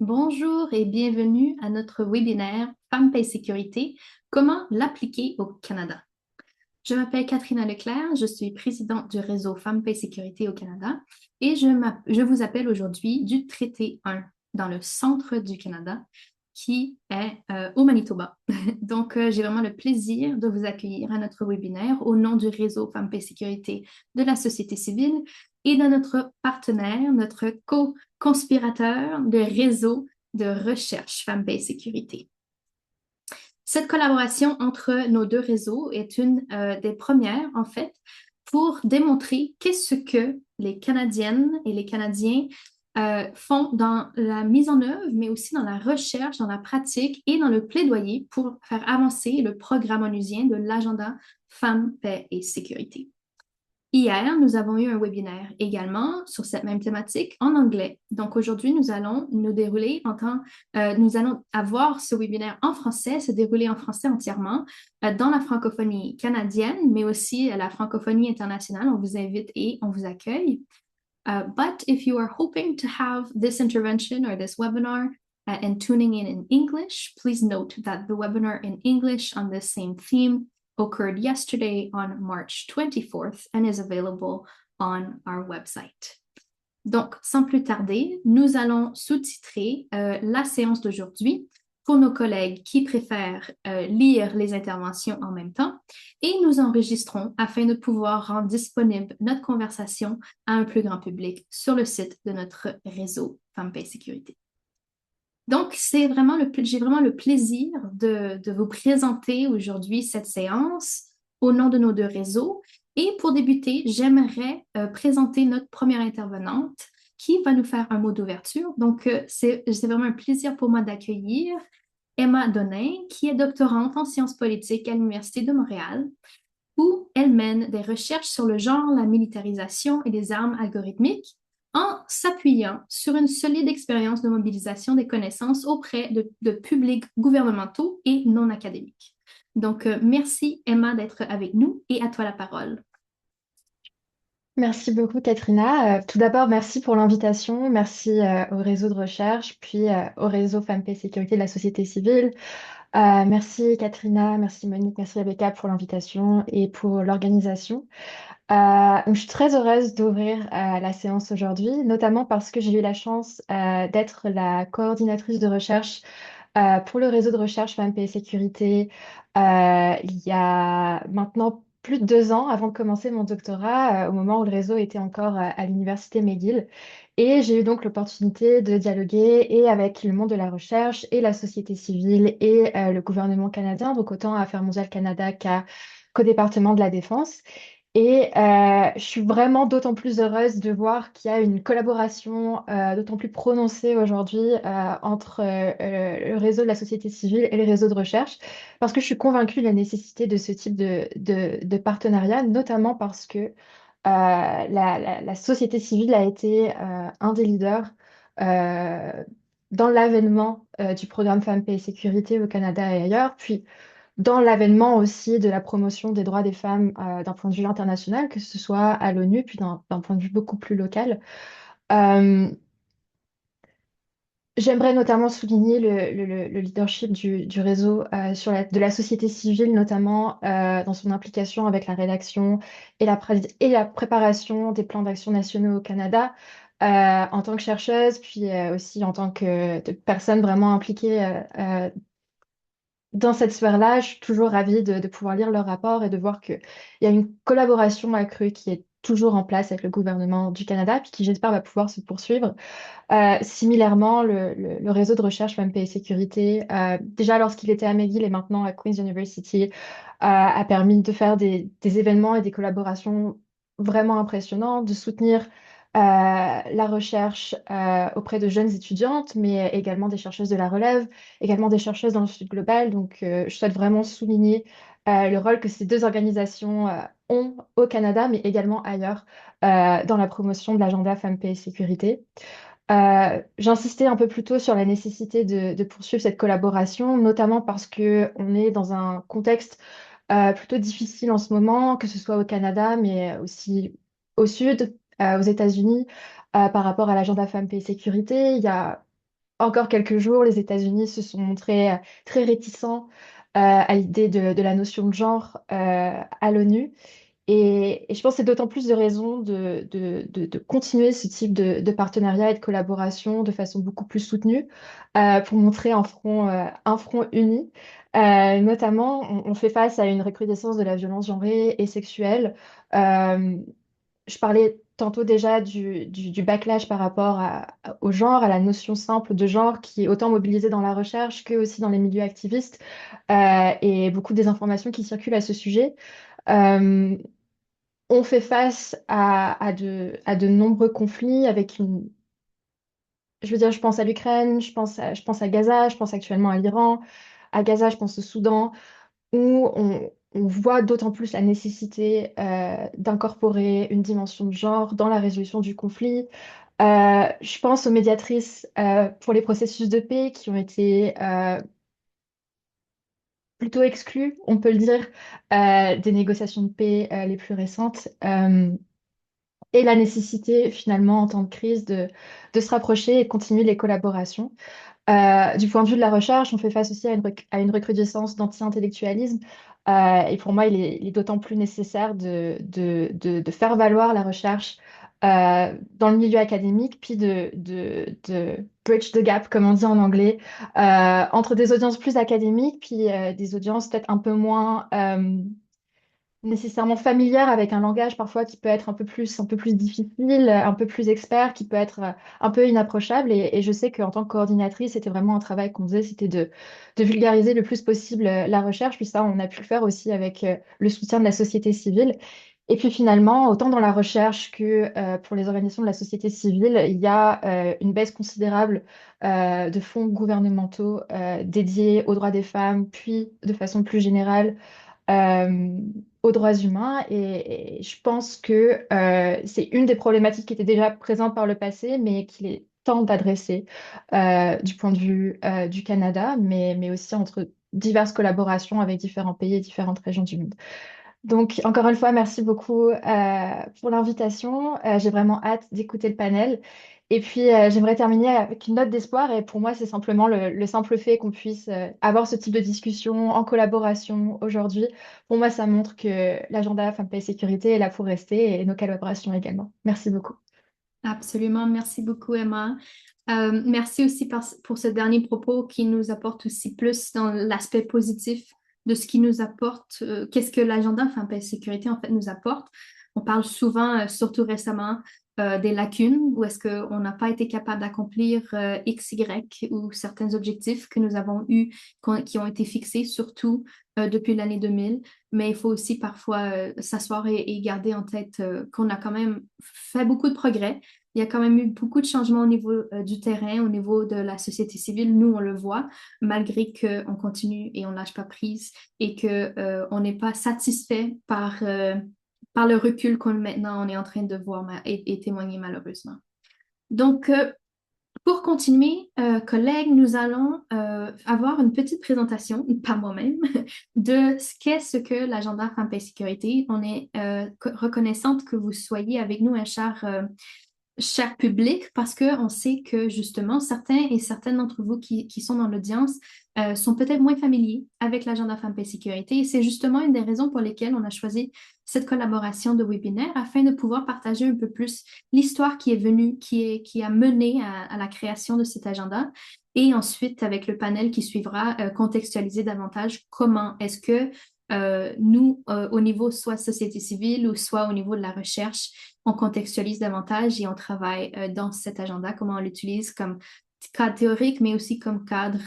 Bonjour et bienvenue à notre webinaire Femmes, Paix, Sécurité, comment l'appliquer au Canada. Je m'appelle Katrina Leclerc, je suis présidente du réseau Femmes, Paix, Sécurité au Canada et je vous appelle aujourd'hui du traité 1 dans le centre du Canada qui est au Manitoba. Donc, j'ai vraiment le plaisir de vous accueillir à notre webinaire au nom du réseau Femmes, Paix, Sécurité de la société civile et de notre partenaire, notre co-conspirateur de réseau de recherche Femmes, Paix, Sécurité. Cette collaboration entre nos deux réseaux est une des premières, en fait, pour démontrer qu'est-ce que les Canadiennes et les Canadiens font dans la mise en œuvre, mais aussi dans la recherche, dans la pratique et dans le plaidoyer pour faire avancer le programme onusien de l'agenda Femmes, Paix et Sécurité. Hier, nous avons eu un webinaire également sur cette même thématique en anglais. Donc aujourd'hui, nous allons nous dérouler nous allons avoir ce webinaire en français, se dérouler en français entièrement dans la francophonie canadienne, mais aussi la francophonie internationale. On vous invite et on vous accueille. But if you are hoping to have this intervention or this webinar and tuning in English, please note that the webinar in English on this same theme occurred yesterday on March 24th and is available on our website. Donc, sans plus tarder, nous allons sous-titrer la séance d'aujourd'hui pour nos collègues qui préfèrent lire les interventions en même temps et nous enregistrons afin de pouvoir rendre disponible notre conversation à un plus grand public sur le site de notre réseau Femmes, Paix, Sécurité. Donc, j'ai vraiment le plaisir de vous présenter aujourd'hui cette séance au nom de nos deux réseaux. Et pour débuter, j'aimerais présenter notre première intervenante qui va nous faire un mot d'ouverture. Donc, c'est vraiment un plaisir pour moi d'accueillir Emma Donin, qui est doctorante en sciences politiques à l'Université de Montréal, où elle mène des recherches sur le genre, la militarisation et les armes algorithmiques en s'appuyant sur une solide expérience de mobilisation des connaissances auprès de publics gouvernementaux et non académiques. Donc, merci Emma d'être avec nous et à toi la parole. Merci beaucoup, Katrina. Tout d'abord, merci pour l'invitation. Merci au réseau de recherche, puis au réseau Femmes, Paix, Sécurité de la société civile. Merci, Katrina. Merci, Monique. Merci, Rebecca, pour l'invitation et pour l'organisation. Je suis très heureuse d'ouvrir la séance aujourd'hui, notamment parce que j'ai eu la chance d'être la coordinatrice de recherche pour le réseau de recherche Femmes, Paix et Sécurité, il y a maintenant plus de 2 ans avant de commencer mon doctorat, au moment où le réseau était encore à l'université McGill. Et j'ai eu donc l'opportunité de dialoguer et avec le monde de la recherche et la société civile et le gouvernement canadien, donc autant à Affaires mondiales Canada qu'au département de la Défense. Et je suis vraiment d'autant plus heureuse de voir qu'il y a une collaboration d'autant plus prononcée aujourd'hui entre le réseau de la société civile et les réseaux de recherche, parce que je suis convaincue de la nécessité de ce type de partenariat, notamment parce que la société civile a été un des leaders euh, dans l'avènement du programme Femmes, Paix et Sécurité au Canada et ailleurs, puis dans l'avènement aussi de la promotion des droits des femmes d'un point de vue international, que ce soit à l'ONU, puis d'un point de vue beaucoup plus local. Euh, J'aimerais notamment souligner le leadership du réseau de la société civile, notamment dans son implication avec la rédaction et la préparation des plans d'action nationaux au Canada. En tant que chercheuse, puis aussi en tant que personne vraiment impliquée dans cette sphère-là, je suis toujours ravie de pouvoir lire leur rapport et de voir qu'il y a une collaboration accrue qui est toujours en place avec le gouvernement du Canada, puis qui, j'espère, va pouvoir se poursuivre. Similairement, le réseau de recherche FMP et sécurité, déjà lorsqu'il était à McGill et maintenant à Queen's University, a permis de faire des événements et des collaborations vraiment impressionnantes, de soutenir la recherche auprès de jeunes étudiantes, mais également des chercheuses de la relève, également des chercheuses dans le Sud global. Donc, je souhaite vraiment souligner le rôle que ces deux organisations ont au Canada, mais également ailleurs, dans la promotion de l'agenda Femmes, Paix et Sécurité. J'insistais un peu plus tôt sur la nécessité de poursuivre cette collaboration, notamment parce que on est dans un contexte plutôt difficile en ce moment, que ce soit au Canada, mais aussi au Sud, aux États-Unis, par rapport à l'agenda Femmes, Paix et Sécurité. Il y a encore quelques jours, les États-Unis se sont montrés très réticents à l'idée de la notion de genre à l'ONU. Et je pense que c'est d'autant plus de raisons de continuer ce type de partenariat et de collaboration de façon beaucoup plus soutenue pour montrer un front uni. Notamment, on fait face à une recrudescence de la violence genrée et sexuelle. Euh, je parlais tantôt déjà du backlash par rapport au genre, à la notion simple de genre qui est autant mobilisée dans la recherche que aussi dans les milieux activistes et beaucoup de désinformations qui circulent à ce sujet. Euh, on fait face à de nombreux conflits avec je veux dire, je pense à l'Ukraine, je pense à Gaza, je pense actuellement à l'Iran, à Gaza, je pense au Soudan, où on voit d'autant plus la nécessité d'incorporer une dimension de genre dans la résolution du conflit. Je pense aux médiatrices pour les processus de paix qui ont été plutôt exclues, on peut le dire, des négociations de paix les plus récentes. Et la nécessité, finalement, en temps de crise, de se rapprocher et de continuer les collaborations. Du point de vue de la recherche, on fait face aussi à une recrudescence d'anti-intellectualisme. Et pour moi, il est d'autant plus nécessaire de faire valoir la recherche dans le milieu académique, puis de bridge the gap, comme on dit en anglais, entre des audiences plus académiques, puis des audiences peut-être nécessairement familière avec un langage parfois qui peut être un peu plus difficile, un peu plus expert, qui peut être un peu inapprochable. Et je sais qu'en tant que coordinatrice, c'était vraiment un travail qu'on faisait, c'était de vulgariser le plus possible la recherche. Puis ça, on a pu le faire aussi avec le soutien de la société civile. Et puis finalement, autant dans la recherche que pour les organisations de la société civile, il y a une baisse considérable de fonds gouvernementaux dédiés aux droits des femmes, puis de façon plus générale euh, aux droits humains. Et je pense que c'est une des problématiques qui était déjà présente par le passé, mais qu'il est temps d'adresser du point de vue du Canada, mais aussi entre diverses collaborations avec différents pays et différentes régions du monde. Donc, encore une fois, merci beaucoup pour l'invitation. J'ai vraiment hâte d'écouter le panel. Et puis, j'aimerais terminer avec une note d'espoir. Et pour moi, c'est simplement le simple fait qu'on puisse avoir ce type de discussion en collaboration aujourd'hui. Pour moi, ça montre que l'agenda Femmes, Paix et Sécurité est là pour rester et nos collaborations également. Merci beaucoup. Absolument. Merci beaucoup, Emma. Merci aussi pour ce dernier propos qui nous apporte aussi plus dans l'aspect positif de ce qui nous apporte, qu'est-ce que l'agenda Femmes, Paix et Sécurité en fait nous apporte. On parle souvent, surtout récemment, des lacunes où est-ce qu'on n'a pas été capable d'accomplir X, Y ou certains objectifs que nous avons eus, qui ont été fixés, surtout depuis l'année 2000. Mais il faut aussi parfois s'asseoir et garder en tête qu'on a quand même fait beaucoup de progrès. Il y a quand même eu beaucoup de changements au niveau du terrain, au niveau de la société civile. Nous, on le voit, malgré qu'on continue et on ne lâche pas prise et qu'on n'est pas satisfait par le recul qu'on maintenant on est en train de voir et témoigner malheureusement. Donc, pour continuer, collègues, nous allons avoir une petite présentation par moi-même de ce que l'agenda Femmes, Paix et Sécurité. On est reconnaissante que vous soyez avec nous, un cher public, parce qu'on sait que justement, certains et certaines d'entre vous qui sont dans l'audience sont peut-être moins familiers avec l'agenda Femmes, Paix et Sécurité. Et c'est justement une des raisons pour lesquelles on a choisi cette collaboration de webinaire afin de pouvoir partager un peu plus l'histoire qui est venue, qui a mené à la création de cet agenda. Et ensuite, avec le panel qui suivra, contextualiser davantage comment est-ce que nous, au niveau soit société civile ou soit au niveau de la recherche, on contextualise davantage et on travaille dans cet agenda, comment on l'utilise comme cadre théorique, mais aussi comme cadre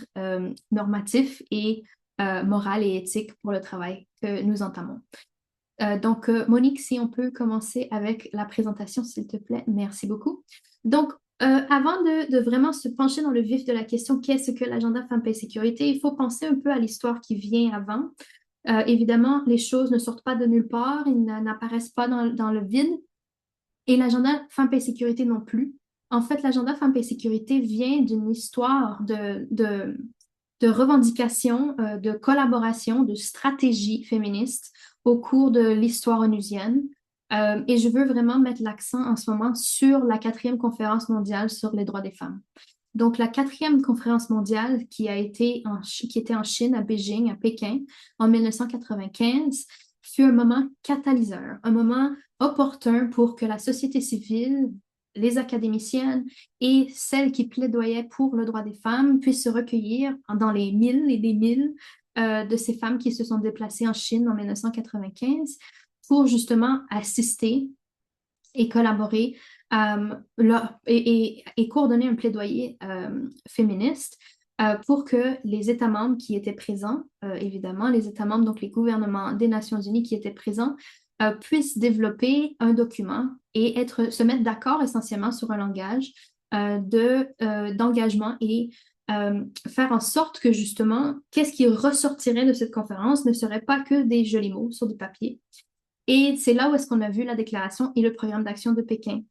normatif et moral et éthique pour le travail que nous entamons. Donc, Monique, si on peut commencer avec la présentation, s'il te plaît. Merci beaucoup. Donc, avant de vraiment se pencher dans le vif de la question, qu'est-ce que l'agenda Femmes, Paix et Sécurité, il faut penser un peu à l'histoire qui vient avant. Évidemment, les choses ne sortent pas de nulle part, ils n'apparaissent pas dans le vide. Et l'agenda Femmes, Paix et Sécurité non plus. En fait, l'agenda Femmes, Paix et Sécurité vient d'une histoire de revendication, de collaboration, de stratégie féministe au cours de l'histoire onusienne. Et je veux vraiment mettre l'accent en ce moment sur la 4e conférence mondiale sur les droits des femmes. Donc, la quatrième conférence mondiale qui était en Chine, à Beijing, à Pékin, en 1995, fut un moment catalyseur, un moment opportun pour que la société civile, les académiciennes et celles qui plaidoyaient pour le droit des femmes puissent se recueillir dans les milles et des milles de ces femmes qui se sont déplacées en Chine en 1995 pour justement assister et collaborer et coordonner un plaidoyer féministe pour que les États membres qui étaient présents, évidemment, les États membres, donc les gouvernements des Nations Unies qui étaient présents, puissent développer un document et se mettre d'accord essentiellement sur un langage d'engagement et faire en sorte que justement, qu'est-ce qui ressortirait de cette conférence ne serait pas que des jolis mots sur du papier. Et c'est là où est-ce qu'on a vu la déclaration et le programme d'action de Pékin.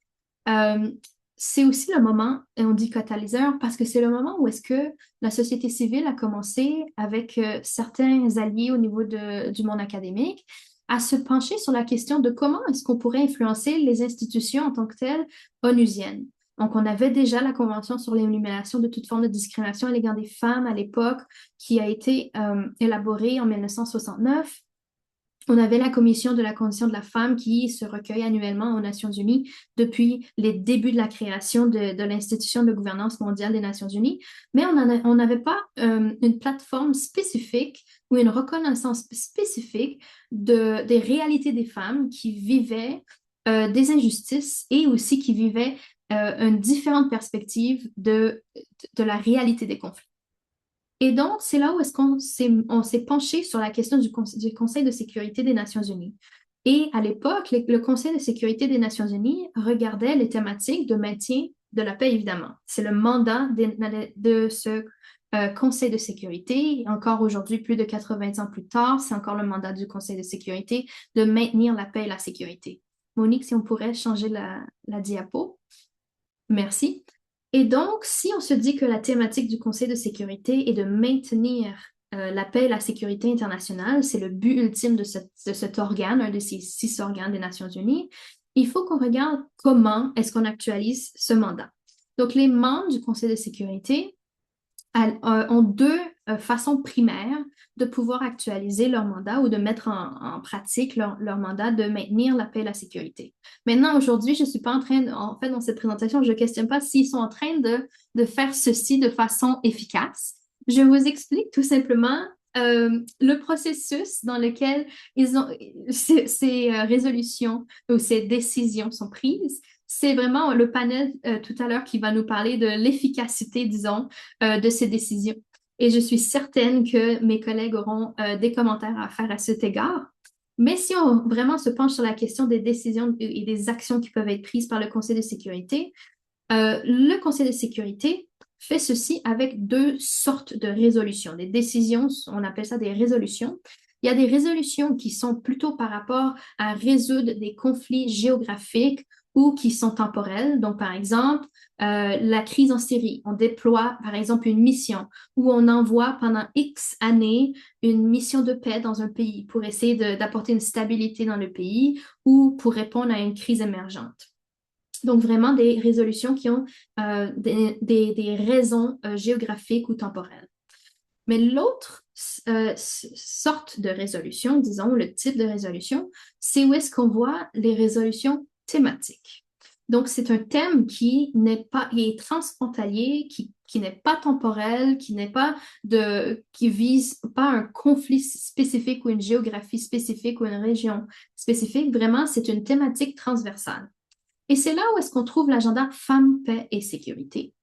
Euh, c'est aussi le moment, et on dit catalyseur, parce que c'est le moment où est-ce que la société civile a commencé, avec certains alliés au niveau du monde académique, à se pencher sur la question de comment est-ce qu'on pourrait influencer les institutions en tant que telles onusiennes. Donc, on avait déjà la Convention sur l'élimination de toute forme de discrimination à l'égard des femmes à l'époque, qui a été élaborée en 1969. On avait la Commission de la condition de la femme qui se recueille annuellement aux Nations Unies depuis les débuts de la création de l'institution de gouvernance mondiale des Nations Unies, mais on n'avait pas une plateforme spécifique ou une reconnaissance spécifique des réalités des femmes qui vivaient des injustices et aussi qui vivaient une différente perspective de la réalité des conflits. Et donc, c'est là où est-ce on s'est penché sur la question du Conseil de sécurité des Nations Unies. Et à l'époque, le Conseil de sécurité des Nations Unies regardait les thématiques de maintien de la paix, évidemment. C'est le mandat de ce Conseil de sécurité. Et encore aujourd'hui, plus de 80 ans plus tard, c'est encore le mandat du Conseil de sécurité de maintenir la paix et la sécurité. Monique, si on pourrait changer la diapo. Merci. Et donc, si on se dit que la thématique du Conseil de sécurité est de maintenir la paix et la sécurité internationale, c'est le but ultime de cet organe, un de ces 6 organes des Nations Unies, il faut qu'on regarde comment est-ce qu'on actualise ce mandat. Donc, les membres du Conseil de sécurité ont 2 façons primaires de pouvoir actualiser leur mandat ou de mettre en pratique leur mandat de maintenir la paix et la sécurité. Maintenant, aujourd'hui, je ne suis pas en train, en fait, dans cette présentation, je ne questionne pas s'ils sont en train de faire ceci de façon efficace. Je vous explique tout simplement le processus dans lequel ces résolutions ou ces décisions sont prises. C'est vraiment le panel tout à l'heure qui va nous parler de l'efficacité, disons, de ces décisions. Et je suis certaine que mes collègues auront des commentaires à faire à cet égard. Mais si on vraiment se penche sur la question des décisions et des actions qui peuvent être prises par le Conseil de sécurité, le Conseil de sécurité fait ceci avec 2 sortes de résolutions. Des décisions, on appelle ça des résolutions. Il y a des résolutions qui sont plutôt par rapport à résoudre des conflits géographiques ou qui sont temporelles. Donc, par exemple, la crise en Syrie. On déploie, par exemple, une mission où on envoie pendant X années une mission de paix dans un pays pour essayer d'apporter une stabilité dans le pays ou pour répondre à une crise émergente. Donc, vraiment des résolutions qui ont des raisons géographiques ou temporelles. Mais l'autre sorte de résolution, disons, le type de résolution, c'est où est-ce qu'on voit les résolutions thématiques. Donc, c'est un thème qui est transfrontalier, qui n'est pas temporel, qui vise pas un conflit spécifique ou une géographie spécifique ou une région spécifique. Vraiment, c'est une thématique transversale. Et c'est là où est-ce qu'on trouve l'agenda Femmes, Paix et Sécurité.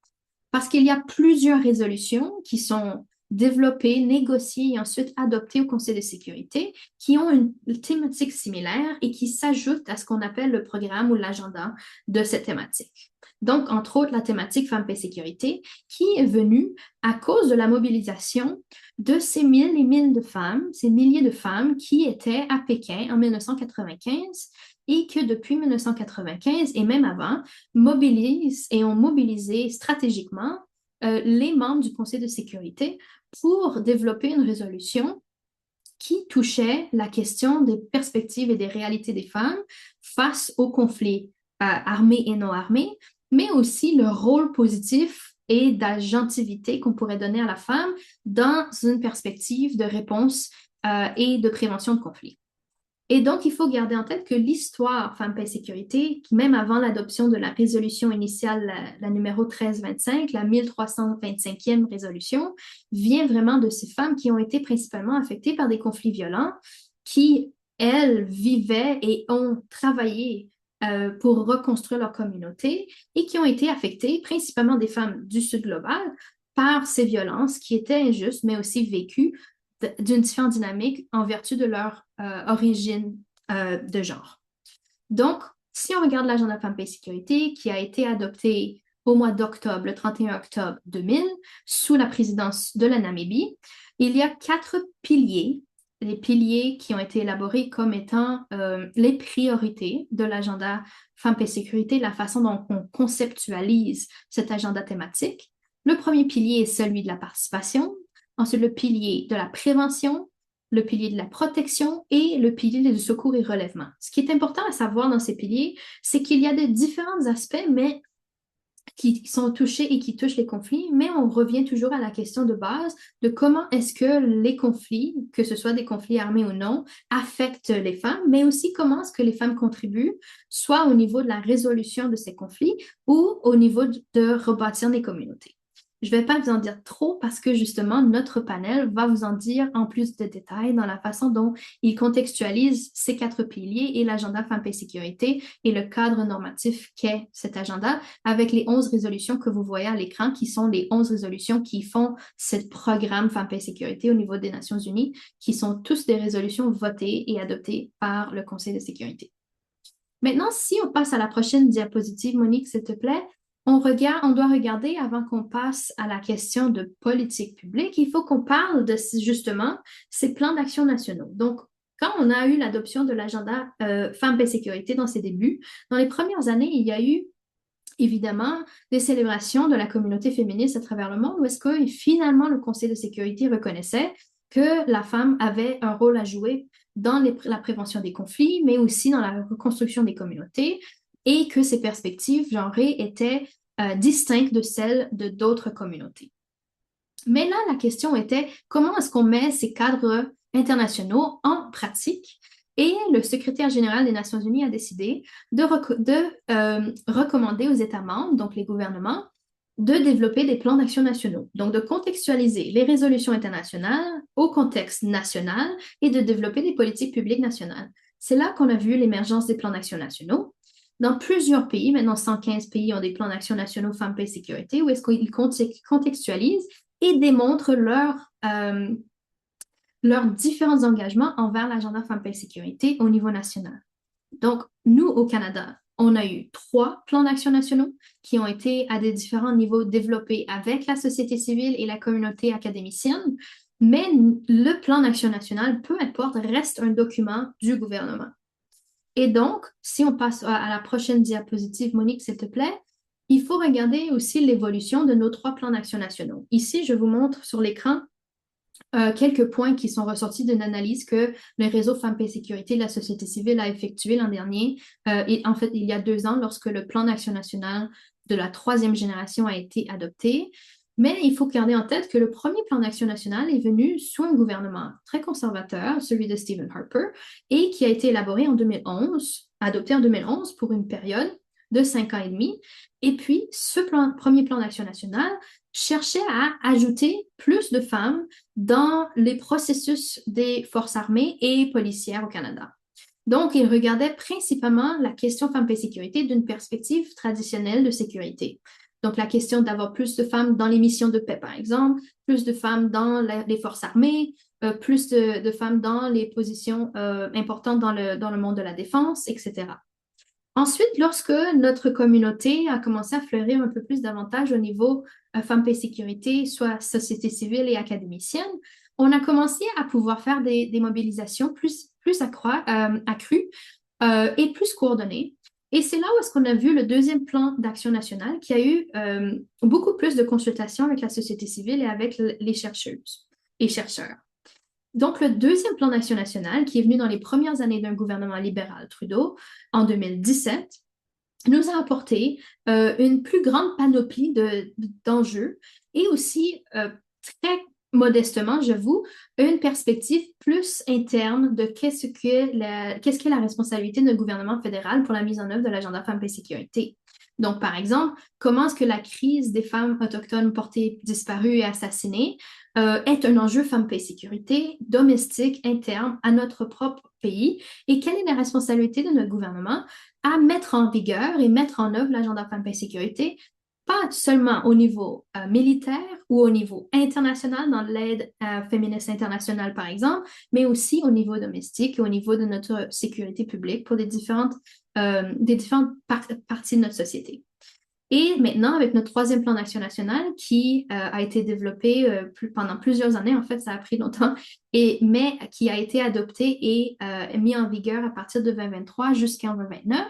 Parce qu'il y a plusieurs résolutions qui sont développées, négociées et ensuite adoptées au Conseil de sécurité qui ont une thématique similaire et qui s'ajoutent à ce qu'on appelle le programme ou l'agenda de cette thématique. Donc, entre autres, la thématique Femmes, Paix et Sécurité qui est venue à cause de la mobilisation de ces mille et mille de femmes, ces milliers de femmes qui étaient à Pékin en 1995 et que depuis 1995 et même avant, mobilisent et ont mobilisé stratégiquement les membres du Conseil de sécurité pour développer une résolution qui touchait la question des perspectives et des réalités des femmes face aux conflits armés et non armés, mais aussi le rôle positif et d'agentivité qu'on pourrait donner à la femme dans une perspective de réponse et de prévention de conflits. Et donc, il faut garder en tête que l'histoire Femmes, Paix, Sécurité, même avant l'adoption de la résolution initiale, la numéro 1325, la 1325e résolution, vient vraiment de ces femmes qui ont été principalement affectées par des conflits violents, qui, elles, vivaient et ont travaillé pour reconstruire leur communauté et qui ont été affectées, principalement des femmes du Sud global, par ces violences qui étaient injustes, mais aussi vécues d'une différente dynamique en vertu de leur origine de genre. Donc, si on regarde l'agenda Femmes, Paix, Sécurité, qui a été adopté au mois d'octobre, le 31 octobre 2000, sous la présidence de la Namibie, il y a 4 piliers, les piliers qui ont été élaborés comme étant les priorités de l'agenda Femmes, Paix, Sécurité, la façon dont on conceptualise cet agenda thématique. Le premier pilier est celui de la participation. Ensuite, le pilier de la prévention, le pilier de la protection et le pilier du secours et relèvement. Ce qui est important à savoir dans ces piliers, c'est qu'il y a de différents aspects, mais qui sont touchés et qui touchent les conflits, mais on revient toujours à la question de base de comment est-ce que les conflits, que ce soit des conflits armés ou non, affectent les femmes, mais aussi comment est-ce que les femmes contribuent, soit au niveau de la résolution de ces conflits ou au niveau de rebâtir des communautés. Je ne vais pas vous en dire trop parce que justement, notre panel va vous en dire en plus de détails dans la façon dont il contextualise ces 4 piliers et l'agenda Femmes, Paix, Sécurité et le cadre normatif qu'est cet agenda avec les 11 résolutions que vous voyez à l'écran qui sont les 11 résolutions qui font ce programme Femmes, Paix, Sécurité au niveau des Nations Unies qui sont tous des résolutions votées et adoptées par le Conseil de sécurité. Maintenant, si on passe à la prochaine diapositive, Monique, s'il te plaît, on doit regarder avant qu'on passe à la question de politique publique, il faut qu'on parle de justement ces plans d'action nationaux. Donc, quand on a eu l'adoption de l'agenda Femmes, Paix, Sécurité dans ses débuts, dans les premières années, il y a eu évidemment des célébrations de la communauté féministe à travers le monde où est-ce que finalement le Conseil de sécurité reconnaissait que la femme avait un rôle à jouer dans la prévention des conflits, mais aussi dans la reconstruction des communautés, et que ces perspectives genrées étaient distinctes de celles de d'autres communautés. Mais là, la question était comment est-ce qu'on met ces cadres internationaux en pratique? Et le secrétaire général des Nations Unies a décidé de recommander aux États membres, donc les gouvernements, de développer des plans d'action nationaux. Donc, de contextualiser les résolutions internationales au contexte national et de développer des politiques publiques nationales. C'est là qu'on a vu l'émergence des plans d'action nationaux. Dans plusieurs pays, maintenant 115 pays ont des plans d'action nationaux Femmes, Paix, Sécurité, où est-ce qu'ils contextualisent et démontrent leurs différents engagements envers l'agenda Femmes, Paix, Sécurité au niveau national. Donc, nous, au Canada, on a eu 3 plans d'action nationaux qui ont été à des différents niveaux développés avec la société civile et la communauté académicienne, mais le plan d'action national, peu importe, reste un document du gouvernement. Et donc, si on passe à la prochaine diapositive, Monique, s'il te plaît, il faut regarder aussi l'évolution de nos 3 plans d'action nationaux. Ici, je vous montre sur l'écran quelques points qui sont ressortis d'une analyse que le réseau Femmes, Paix, Sécurité de la société civile a effectué l'an dernier, et en fait, il y a 2 ans, lorsque le plan d'action national de la 3e génération a été adopté. Mais il faut garder en tête que le premier plan d'action national est venu sous un gouvernement très conservateur, celui de Stephen Harper, et qui a été élaboré en 2011, adopté en 2011 pour une période de 5 ans et demi. Et puis, ce premier plan d'action national cherchait à ajouter plus de femmes dans les processus des forces armées et policières au Canada. Donc, il regardait principalement la question femmes, paix, sécurité d'une perspective traditionnelle de sécurité. Donc, la question d'avoir plus de femmes dans les missions de paix, par exemple, plus de femmes dans les forces armées, plus de femmes dans les positions importantes dans le monde de la défense, etc. Ensuite, lorsque notre communauté a commencé à fleurir un peu plus davantage au niveau femmes, paix, sécurité, soit société civile et académicienne, on a commencé à pouvoir faire des mobilisations plus accrues et plus coordonnées. Et c'est là où est-ce qu'on a vu le 2e plan d'action nationale qui a eu beaucoup plus de consultations avec la société civile et avec les chercheuses et chercheurs. Donc, le 2e plan d'action nationale, qui est venu dans les premières années d'un gouvernement libéral Trudeau, en 2017, nous a apporté une plus grande panoplie d'enjeux et aussi, très modestement, j'avoue, une perspective plus interne de qu'est-ce qu'est la responsabilité de notre gouvernement fédéral pour la mise en œuvre de l'agenda Femmes et Sécurité. Donc, par exemple, comment est-ce que la crise des femmes autochtones portées disparues et assassinées est un enjeu Femmes, Paix et Sécurité domestique, interne à notre propre pays et quelle est la responsabilité de notre gouvernement à mettre en vigueur et mettre en œuvre l'agenda Femmes, Paix et Sécurité, pas seulement au niveau militaire ou au niveau international dans l'aide féministe internationale, par exemple, mais aussi au niveau domestique et au niveau de notre sécurité publique pour des différentes parties de notre société. Et maintenant, avec notre troisième plan d'action national qui a été développé pendant plusieurs années, en fait, ça a pris longtemps, mais qui a été adopté et mis en vigueur à partir de 2023 jusqu'en 2029.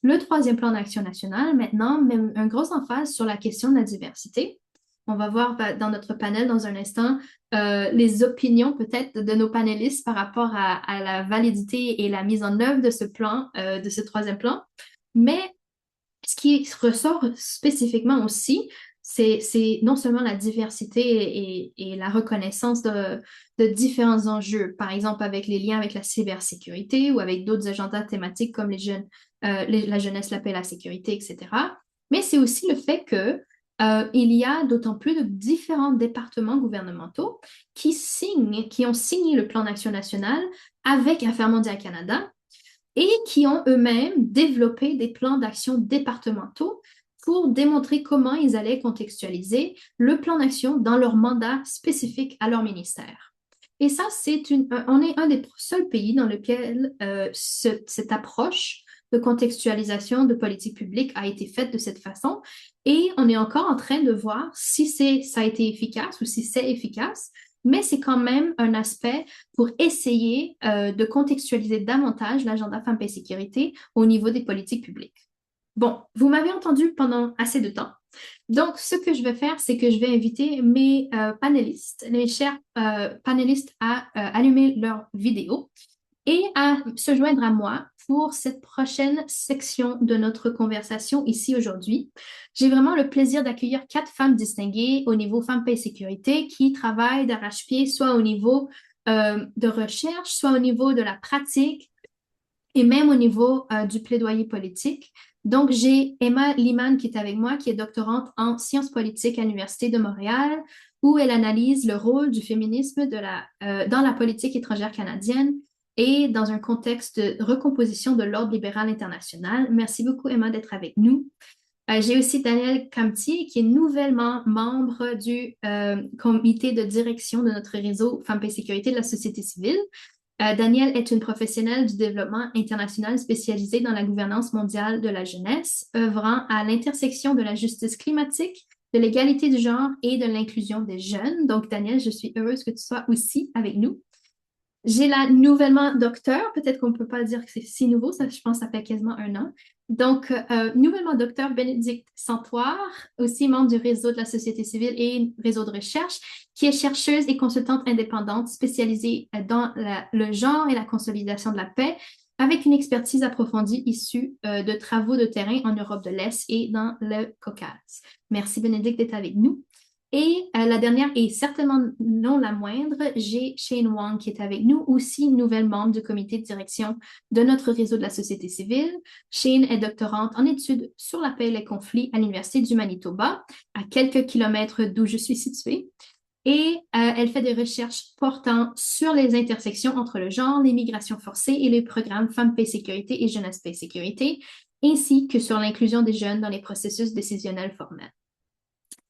Le troisième plan d'action national, maintenant, met un gros emphase sur la question de la diversité. On va voir dans notre panel dans un instant les opinions peut-être de nos panélistes par rapport à la validité et la mise en œuvre de ce plan, de ce troisième plan. Mais ce qui ressort spécifiquement aussi, c'est non seulement la diversité et la reconnaissance de différents enjeux, par exemple avec les liens avec la cybersécurité ou avec d'autres agendas thématiques comme les jeunes, la jeunesse, la paix, la sécurité, etc. Mais c'est aussi le fait que il y a d'autant plus de différents départements gouvernementaux qui ont signé le plan d'action national avec Affaires mondiales Canada et qui ont eux-mêmes développé des plans d'action départementaux pour démontrer comment ils allaient contextualiser le plan d'action dans leur mandat spécifique à leur ministère. Et ça, on est un des seuls pays dans lequel cette approche de contextualisation de politique publique a été faite de cette façon. Et on est encore en train de voir si ça a été efficace ou si c'est efficace, mais c'est quand même un aspect pour essayer de contextualiser davantage l'agenda Femmes, Paix et Sécurité au niveau des politiques publiques. Bon, vous m'avez entendu pendant assez de temps. Donc, ce que je vais faire, c'est que je vais inviter mes panélistes, mes chers panélistes à allumer leur vidéo et à se joindre à moi pour cette prochaine section de notre conversation ici aujourd'hui. J'ai vraiment le plaisir d'accueillir 4 femmes distinguées au niveau Femmes, Paix et Sécurité qui travaillent d'arrache-pied, soit au niveau de recherche, soit au niveau de la pratique et même au niveau du plaidoyer politique. Donc, j'ai Emma Liman qui est avec moi, qui est doctorante en sciences politiques à l'Université de Montréal, où elle analyse le rôle du féminisme dans la politique étrangère canadienne et dans un contexte de recomposition de l'ordre libéral international. Merci beaucoup, Emma, d'être avec nous. J'ai aussi Danielle Camtier, qui est nouvellement membre du comité de direction de notre réseau Femmes et Sécurité de la société civile. Danielle est une professionnelle du développement international spécialisée dans la gouvernance mondiale de la jeunesse, œuvrant à l'intersection de la justice climatique, de l'égalité du genre et de l'inclusion des jeunes. Donc, Danielle, je suis heureuse que tu sois aussi avec nous. J'ai la nouvellement docteur, peut-être qu'on ne peut pas dire que c'est si nouveau, ça, je pense que ça fait quasiment un an. Donc, nouvellement docteur Bénédicte Santoire, aussi membre du réseau de la société civile et réseau de recherche, qui est chercheuse et consultante indépendante spécialisée dans le genre et la consolidation de la paix, avec une expertise approfondie issue de travaux de terrain en Europe de l'Est et dans le Caucase. Merci Bénédicte d'être avec nous. Et la dernière, et certainement non la moindre, j'ai Shane Wong qui est avec nous, aussi nouvelle membre du comité de direction de notre réseau de la société civile. Shane est doctorante en études sur la paix et les conflits à l'Université du Manitoba, à quelques kilomètres d'où je suis située. Et elle fait des recherches portant sur les intersections entre le genre, l'immigration forcée et les programmes Femmes, Paix, Sécurité et Jeunesse, Paix, Sécurité, ainsi que sur l'inclusion des jeunes dans les processus décisionnels formels.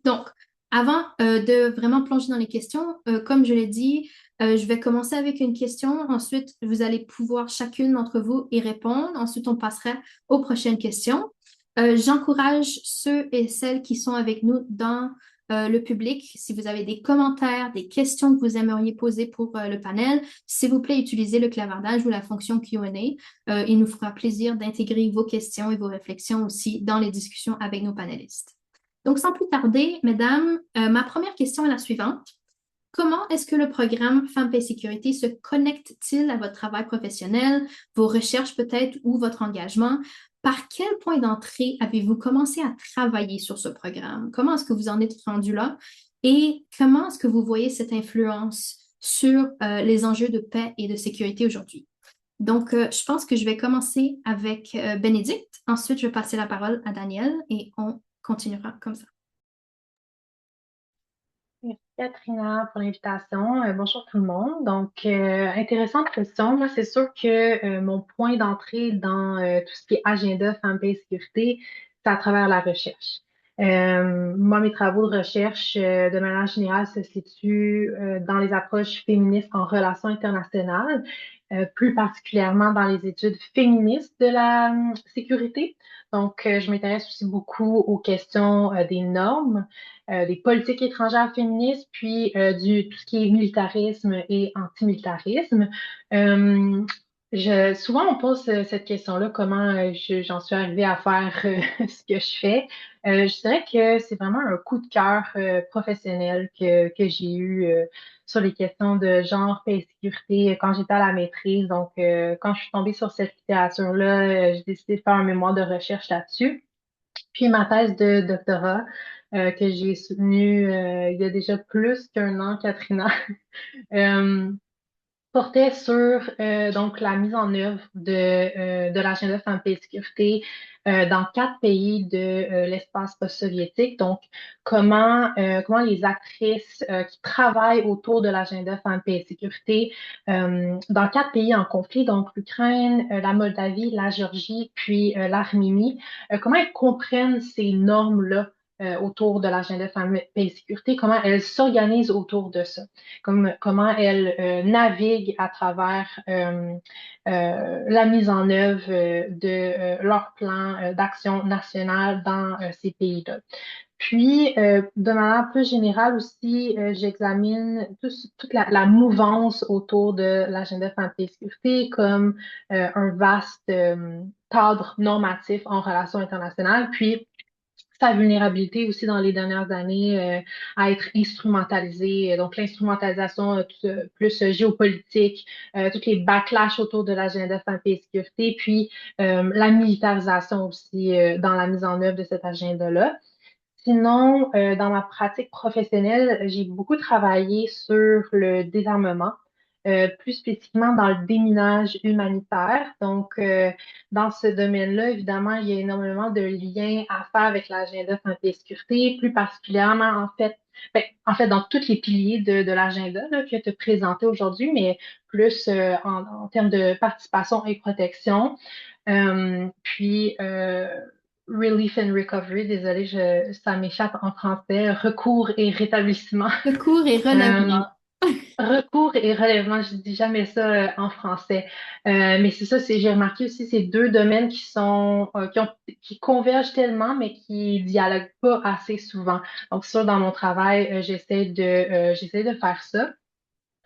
Donc, avant de vraiment plonger dans les questions, comme je l'ai dit, je vais commencer avec une question. Ensuite, vous allez pouvoir chacune d'entre vous y répondre. Ensuite, on passera aux prochaines questions. J'encourage ceux et celles qui sont avec nous dans le public. Si vous avez des commentaires, des questions que vous aimeriez poser pour le panel, s'il vous plaît, utilisez le clavardage ou la fonction Q&A. Il nous fera plaisir d'intégrer vos questions et vos réflexions aussi dans les discussions avec nos panélistes. Donc, sans plus tarder, mesdames, ma première question est la suivante. Comment est-ce que le programme Femmes, Paix et Sécurité se connecte-t-il à votre travail professionnel, vos recherches peut-être ou votre engagement? par quel point d'entrée avez-vous commencé à travailler sur ce programme? Comment est-ce que vous en êtes rendu là? Et comment est-ce que vous voyez cette influence sur les enjeux de paix et de sécurité aujourd'hui? Donc, je pense que je vais commencer avec Bénédicte. Ensuite, je vais passer la parole à Daniel et on continuera comme ça. Merci Katrina pour l'invitation. Bonjour tout le monde. Donc, intéressante question. Moi, c'est sûr que mon point d'entrée dans tout ce qui est agenda femmes, paix et sécurité, c'est à travers la recherche. Moi, mes travaux de recherche, de manière générale, se situent dans les approches féministes en relations internationales, plus particulièrement dans les études féministes de la sécurité. Donc, je m'intéresse aussi beaucoup aux questions des normes, des politiques étrangères féministes, puis tout ce qui est militarisme et antimilitarisme. Euh, Souvent, on pose cette question-là, comment j'en suis arrivée à faire ce que je fais. Je dirais que c'est vraiment un coup de cœur professionnel que j'ai eu sur les questions de genre, paix et sécurité quand j'étais à la maîtrise. Donc, quand je suis tombée sur cette littérature-là, j'ai décidé de faire un mémoire de recherche là-dessus. Puis ma thèse de doctorat que j'ai soutenue il y a déjà plus qu'un an, Katrina, euh, portait sur donc la mise en œuvre de l'agenda Femmes, Paix et Sécurité dans 4 pays de l'espace post-soviétique. Donc, comment les actrices qui travaillent autour de l'agenda Femmes, Paix et Sécurité dans 4 pays en conflit, donc l'Ukraine, la Moldavie, la Géorgie, puis l'Arménie, comment elles comprennent ces normes-là autour de l'agenda Femmes, Paix et Sécurité, comment elles s'organisent autour de ça, comment elles naviguent à travers la mise en œuvre de leur plan d'action nationale dans ces pays-là. Puis, de manière plus générale aussi, j'examine toute la mouvance autour de l'agenda Femmes et Sécurité comme un vaste cadre normatif en relations internationales, puis sa vulnérabilité aussi dans les dernières années à être instrumentalisée. Donc, l'instrumentalisation plus géopolitique, toutes les backlash autour de l'agenda Femmes et Sécurité, puis la militarisation aussi dans la mise en œuvre de cet agenda-là. Sinon, dans ma pratique professionnelle, j'ai beaucoup travaillé sur le désarmement, plus spécifiquement dans le déminage humanitaire. Donc, dans ce domaine-là, évidemment, il y a énormément de liens à faire avec l'agenda santé et sécurité, plus particulièrement, en fait, dans tous les piliers de l'agenda là, que tu as présenté aujourd'hui, mais plus en termes de participation et protection. Puis, Relief and Recovery, désolée, ça m'échappe en français. Recours et rétablissement. Secours et Euh, relèvement. Recours et relèvement, je dis jamais ça en français. Mais c'est ça, j'ai remarqué aussi ces 2 domaines qui convergent tellement, mais qui dialoguent pas assez souvent. Donc, ça, dans mon travail, j'essaie de faire ça.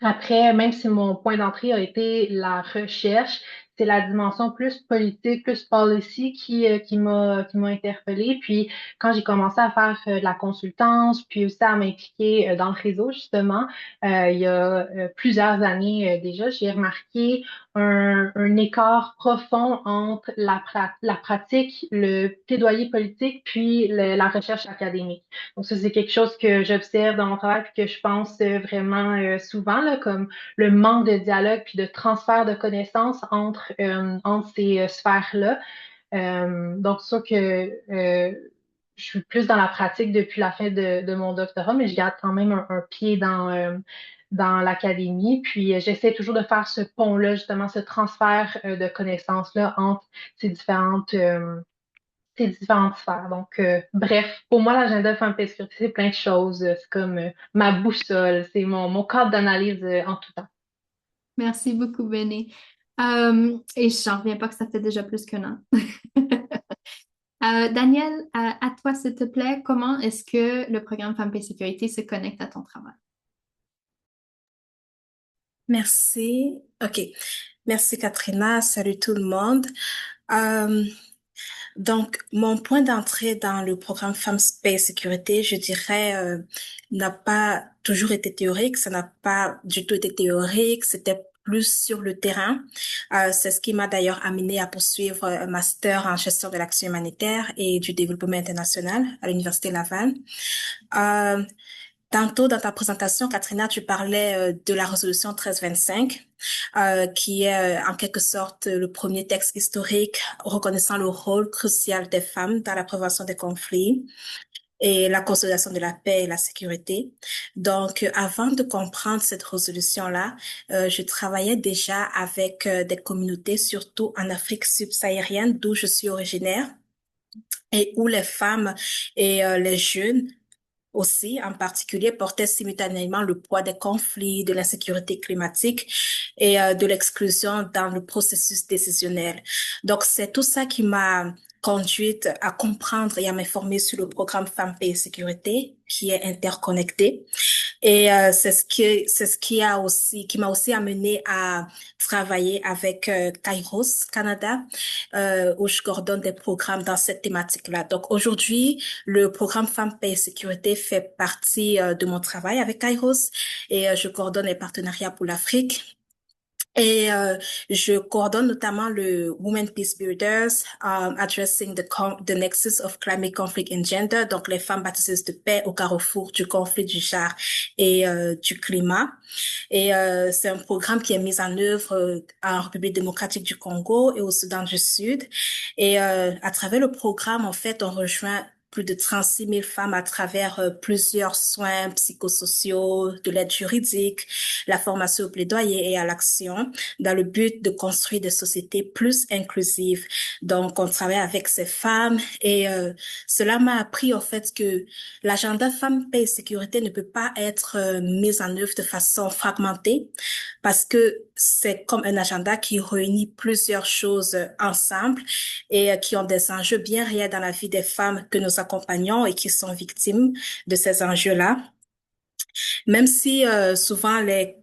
Après, même si mon point d'entrée a été la recherche, c'est la dimension plus politique, plus policy qui m'a interpellée. Puis quand j'ai commencé à faire de la consultance, puis aussi à m'impliquer dans le réseau, justement, il y a plusieurs années déjà, j'ai remarqué un écart profond entre la pratique, le plaidoyer politique, puis la recherche académique. Donc ça, c'est quelque chose que j'observe dans mon travail puis que je pense vraiment souvent, là, comme le manque de dialogue puis de transfert de connaissances entre ces sphères-là. Donc, c'est sûr que je suis plus dans la pratique depuis la fin de mon doctorat, mais je garde quand même un pied dans l'académie. Puis, j'essaie toujours de faire ce pont-là, justement, ce transfert de connaissances-là entre ces différentes sphères. Donc, bref, pour moi, l'agenda Femmes et Sécurité, c'est plein de choses. C'est comme ma boussole, c'est mon cadre d'analyse en tout temps. Merci beaucoup, Béné. Et j'en reviens pas que ça fait déjà plus qu'un an. Daniel, à toi, s'il te plaît, comment est-ce que le programme Femmes et Sécurité se connecte à ton travail? Merci. OK. Merci, Katrina. Salut tout le monde. Euh, donc, mon point d'entrée dans le programme Femmes, Paix et Sécurité, je dirais, n'a pas toujours été théorique. Ça n'a pas du tout été théorique. C'était plus sur le terrain. C'est ce qui m'a d'ailleurs amené à poursuivre un master en gestion de l'action humanitaire et du développement international à l'Université Laval. Euh, Tantôt dans ta présentation, Katrina, tu parlais de la résolution 1325, qui est en quelque sorte le premier texte historique reconnaissant le rôle crucial des femmes dans la prévention des conflits et la consolidation de la paix et la sécurité. Donc, avant de comprendre cette résolution-là, je travaillais déjà avec des communautés, surtout en Afrique subsaharienne, d'où je suis originaire, et où les femmes et les jeunes aussi, en particulier, portaient simultanément le poids des conflits, de l'insécurité climatique et de l'exclusion dans le processus décisionnel. Donc, c'est tout ça qui m'a conduite à comprendre et à m'informer sur le programme Femmes, Paix et Sécurité, qui est interconnecté. Et qui m'a aussi amené à travailler avec Kairos Canada, où je coordonne des programmes dans cette thématique-là. Donc aujourd'hui, le programme Femmes, Paix et Sécurité fait partie de mon travail avec Kairos et je coordonne les partenariats pour l'Afrique. Et je coordonne notamment le Women Peace Builders, Addressing the Nexus of Climate Conflict and Gender, donc les femmes bâtisseuses de paix au carrefour du conflit du genre et du climat. Et c'est un programme qui est mis en œuvre en République démocratique du Congo et au Soudan du Sud. Et à travers le programme, en fait, on rejoint plus de 36 000 femmes à travers plusieurs soins psychosociaux, de l'aide juridique, la formation au plaidoyer et à l'action, dans le but de construire des sociétés plus inclusives. Donc, on travaille avec ces femmes et cela m'a appris en fait que l'agenda Femmes, Paix et Sécurité ne peut pas être mis en œuvre de façon fragmentée parce que c'est comme un agenda qui réunit plusieurs choses ensemble et qui ont des enjeux bien réels dans la vie des femmes que nous accompagnons et qui sont victimes de ces enjeux-là. Même si souvent les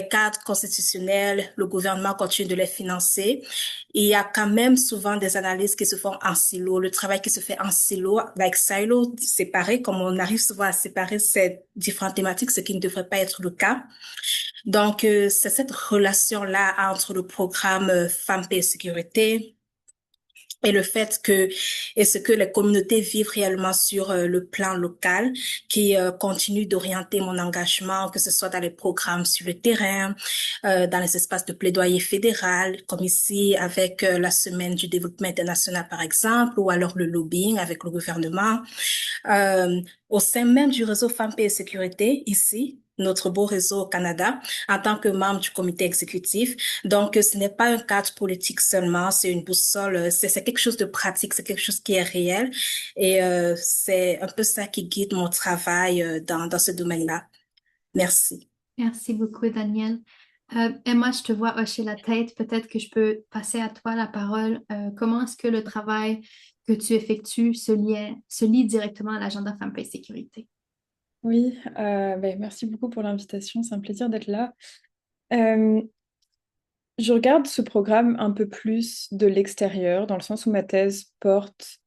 cadres constitutionnels, le gouvernement continue de les financer, il y a quand même souvent des analyses qui se font en silo, le travail qui se fait en silo, like silo, séparé, comme on arrive souvent à séparer ces différentes thématiques, ce qui ne devrait pas être le cas. Donc, c'est cette relation-là entre le programme Femmes, Paix et Sécurité, et le fait que et ce que les communautés vivent réellement sur le plan local qui continue d'orienter mon engagement, que ce soit dans les programmes sur le terrain, dans les espaces de plaidoyer fédéral, comme ici avec la semaine du développement international par exemple, ou alors le lobbying avec le gouvernement. Au sein même du réseau Femmes, Paix et Sécurité, ici, notre beau réseau au Canada, en tant que membre du comité exécutif. Donc, ce n'est pas un cadre politique seulement, c'est une boussole, c'est quelque chose de pratique, c'est quelque chose qui est réel. Et c'est un peu ça qui guide mon travail dans ce domaine-là. Merci. Merci beaucoup, Daniel. Emma, je te vois hocher la tête. Peut-être que je peux passer à toi la parole. Comment est-ce que le travail que tu effectues se lie directement à l'agenda Femmes, Paix et Sécurité? Oui, merci beaucoup pour l'invitation, c'est un plaisir d'être là. Euh, je regarde ce programme un peu plus de l'extérieur, dans le sens où ma thèse porte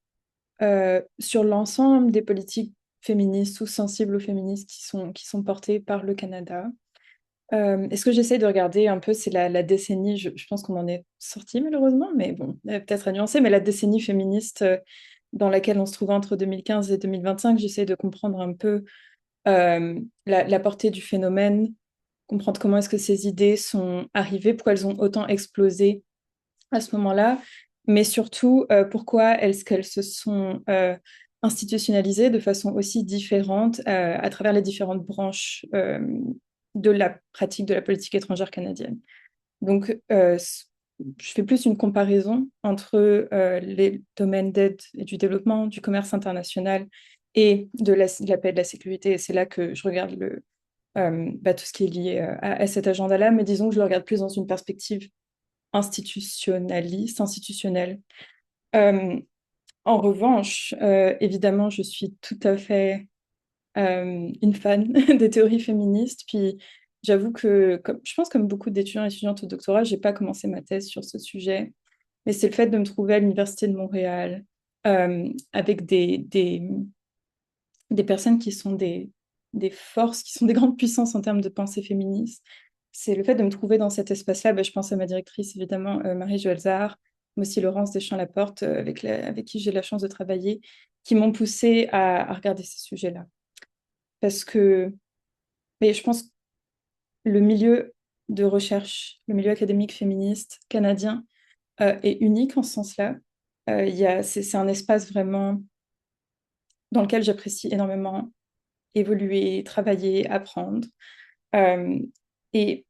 sur l'ensemble des politiques féministes ou sensibles aux féministes qui sont portées par le Canada. Et ce que j'essaie de regarder un peu, c'est la décennie, je pense qu'on en est sorti malheureusement, mais bon, peut-être à nuancer, mais la décennie féministe dans laquelle on se trouve entre 2015 et 2025, j'essaie de comprendre un peu la portée du phénomène, comprendre comment est-ce que ces idées sont arrivées, pourquoi elles ont autant explosé à ce moment-là, mais surtout pourquoi est-ce qu'elles se sont institutionnalisées de façon aussi différente à travers les différentes branches de la pratique de la politique étrangère canadienne. Donc, je fais plus une comparaison entre les domaines d'aide et du développement, du commerce international et de la paix et de la sécurité. Et c'est là que je regarde tout ce qui est lié à cet agenda-là, mais disons que je le regarde plus dans une perspective institutionnelle. En revanche, évidemment, je suis tout à fait une fan des théories féministes. Puis j'avoue que, je pense comme beaucoup d'étudiants et étudiantes au doctorat, j'ai pas commencé ma thèse sur ce sujet, mais c'est le fait de me trouver à l'Université de Montréal avec des personnes qui sont des forces, qui sont des grandes puissances en termes de pensée féministe, c'est le fait de me trouver dans cet espace-là. Je pense à ma directrice, évidemment, Marie-Joëlle Zahar, mais aussi Laurence Deschamps-Laporte, avec qui j'ai la chance de travailler, qui m'ont poussée à regarder ces sujets-là. Parce que, mais je pense que le milieu de recherche, le milieu académique féministe canadien est unique en ce sens-là. C'est un espace vraiment dans lequel j'apprécie énormément évoluer, travailler, apprendre. Et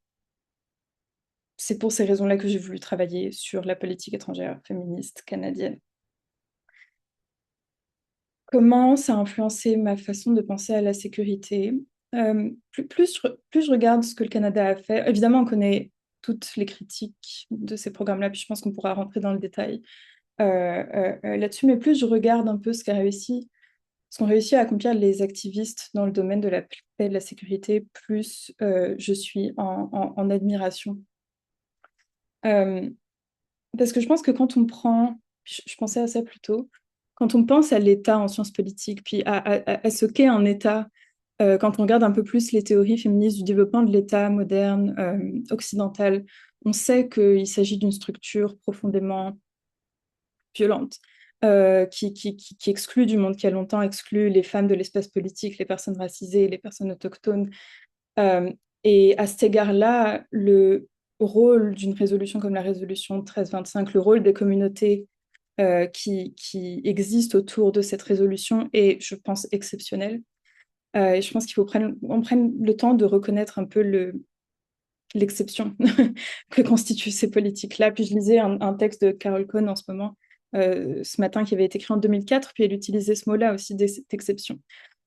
c'est pour ces raisons-là que j'ai voulu travailler sur la politique étrangère féministe canadienne. Comment ça a influencé ma façon de penser à la sécurité? Plus je regarde ce que le Canada a fait, évidemment, on connaît toutes les critiques de ces programmes-là, puis je pense qu'on pourra rentrer dans le détail là-dessus, mais plus je regarde un peu ce qu'ont réussi à accomplir les activistes dans le domaine de la paix et de la sécurité, plus je suis en admiration. Parce que je pense que quand on prend, je pensais à ça plus tôt, quand on pense à l'État en sciences politiques, puis à ce qu'est un État, quand on regarde un peu plus les théories féministes du développement de l'État moderne, occidental, on sait qu'il s'agit d'une structure profondément violente, qui exclut du monde, qui a longtemps exclu les femmes de l'espace politique, les personnes racisées, les personnes autochtones. Et à cet égard-là, le rôle d'une résolution comme la résolution 1325, le rôle des communautés qui existent autour de cette résolution est, je pense, exceptionnel. Et je pense qu'il faut qu'on prenne le temps de reconnaître un peu l'exception que constituent ces politiques-là. Puis je lisais un texte de Carol Cohn en ce moment, ce matin, qui avait été écrit en 2004, puis elle utilisait ce mot-là aussi, d'exception.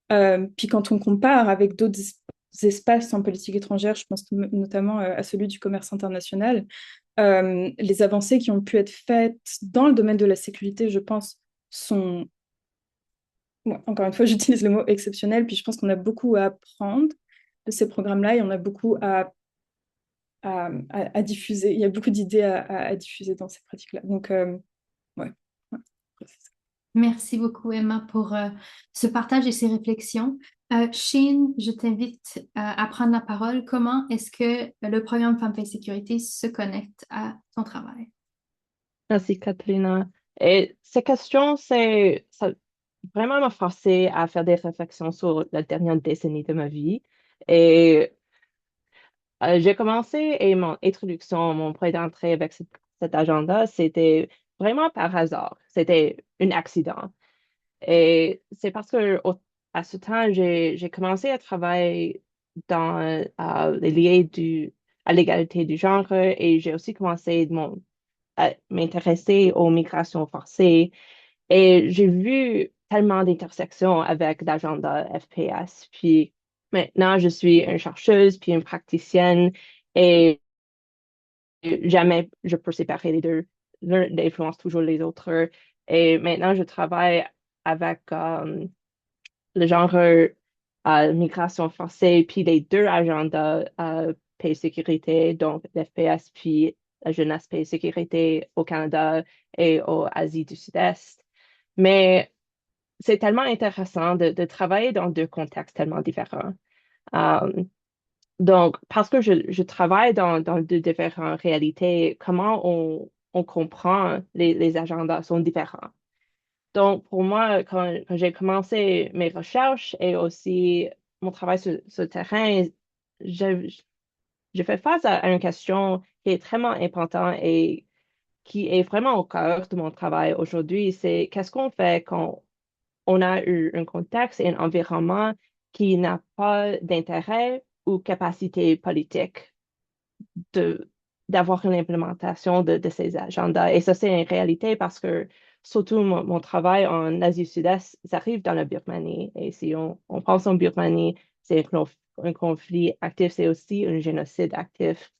Puis quand on compare avec d'autres espaces en politique étrangère, je pense notamment à celui du commerce international, les avancées qui ont pu être faites dans le domaine de la sécurité, je pense, sont, ouais, encore une fois, j'utilise le mot exceptionnel, puis je pense qu'on a beaucoup à apprendre de ces programmes-là et on a beaucoup à diffuser. Il y a beaucoup d'idées à diffuser dans ces pratiques-là. Donc, ouais. Merci beaucoup, Emma, pour ce partage et ces réflexions. Shane, je t'invite à prendre la parole. Comment est-ce que le programme Femmes, Paix et Sécurité se connecte à ton travail? Merci, Katrina. Et ces questions, ça vraiment m'a forcé à faire des réflexions sur la dernière décennie de ma vie. Et j'ai commencé et mon introduction, mon point d'entrée avec cet agenda, c'était vraiment par hasard. C'était un accident. Et c'est parce que à ce temps, j'ai commencé à travailler dans les liés à l'égalité du genre et j'ai aussi commencé à m'intéresser aux migrations forcées. Et j'ai vu tellement d'intersections avec l'agenda FPS. Puis maintenant, je suis une chercheuse, puis une praticienne, et jamais je peux séparer les deux. L'un influence toujours les autres. Et maintenant, je travaille avec le genre migration forcée, puis les deux agendas, paix et sécurité, donc l'FPS, puis la jeunesse paix et sécurité au Canada et au Asie du Sud-Est. Mais c'est tellement intéressant de travailler dans deux contextes tellement différents. Euh, donc, parce que je travaille dans deux différentes réalités, comment on comprend les agendas sont différents. Donc, pour moi, quand j'ai commencé mes recherches et aussi mon travail sur ce terrain, j'ai j'ai fait face à une question qui est très importante et qui est vraiment au cœur de mon travail aujourd'hui. C'est qu'est-ce qu'on fait quand on a eu un contexte et un environnement qui n'a pas d'intérêt ou capacité politique de, d'avoir une implémentation de ces agendas. Et ça, c'est une réalité parce que surtout mon travail en Asie du Sud-Est, ça arrive dans la Birmanie. Et si on pense en Birmanie, c'est un conflit actif, c'est aussi un génocide actif.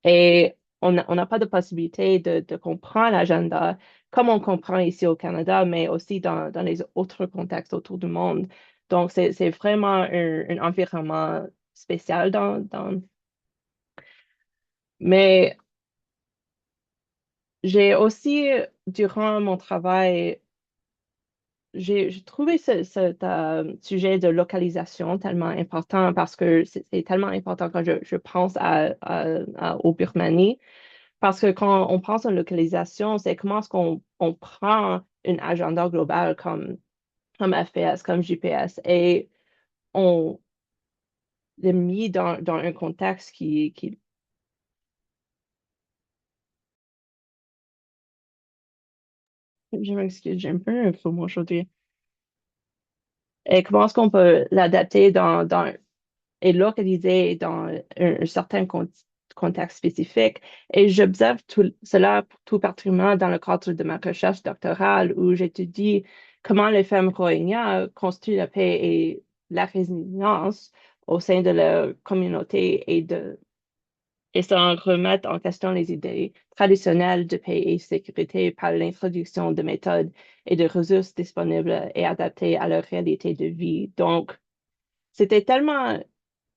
Et on n'a pas de possibilité de comprendre l'agenda comme on comprend ici au Canada, mais aussi dans les autres contextes autour du monde. Donc, c'est vraiment un environnement spécial Mais j'ai aussi, durant mon travail, j'ai trouvé ce sujet de localisation tellement important parce que c'est tellement important quand je pense au Birmanie. Parce que quand on pense en localisation, c'est comment est-ce qu'on prend un agenda global comme FPS, comme GPS, et on l'a mis dans un contexte qui... Je m'excuse, j'ai un peu un faux mot aujourd'hui. Et comment est-ce qu'on peut l'adapter et localisé dans un certain contexte spécifique. Et j'observe tout cela tout particulièrement dans le cadre de ma recherche doctorale où j'étudie comment les femmes Rohingyas construisent la paix et la résilience au sein de leur communauté et sans remettre en question les idées traditionnelles de paix et sécurité par l'introduction de méthodes et de ressources disponibles et adaptées à leur réalité de vie. Donc, c'était tellement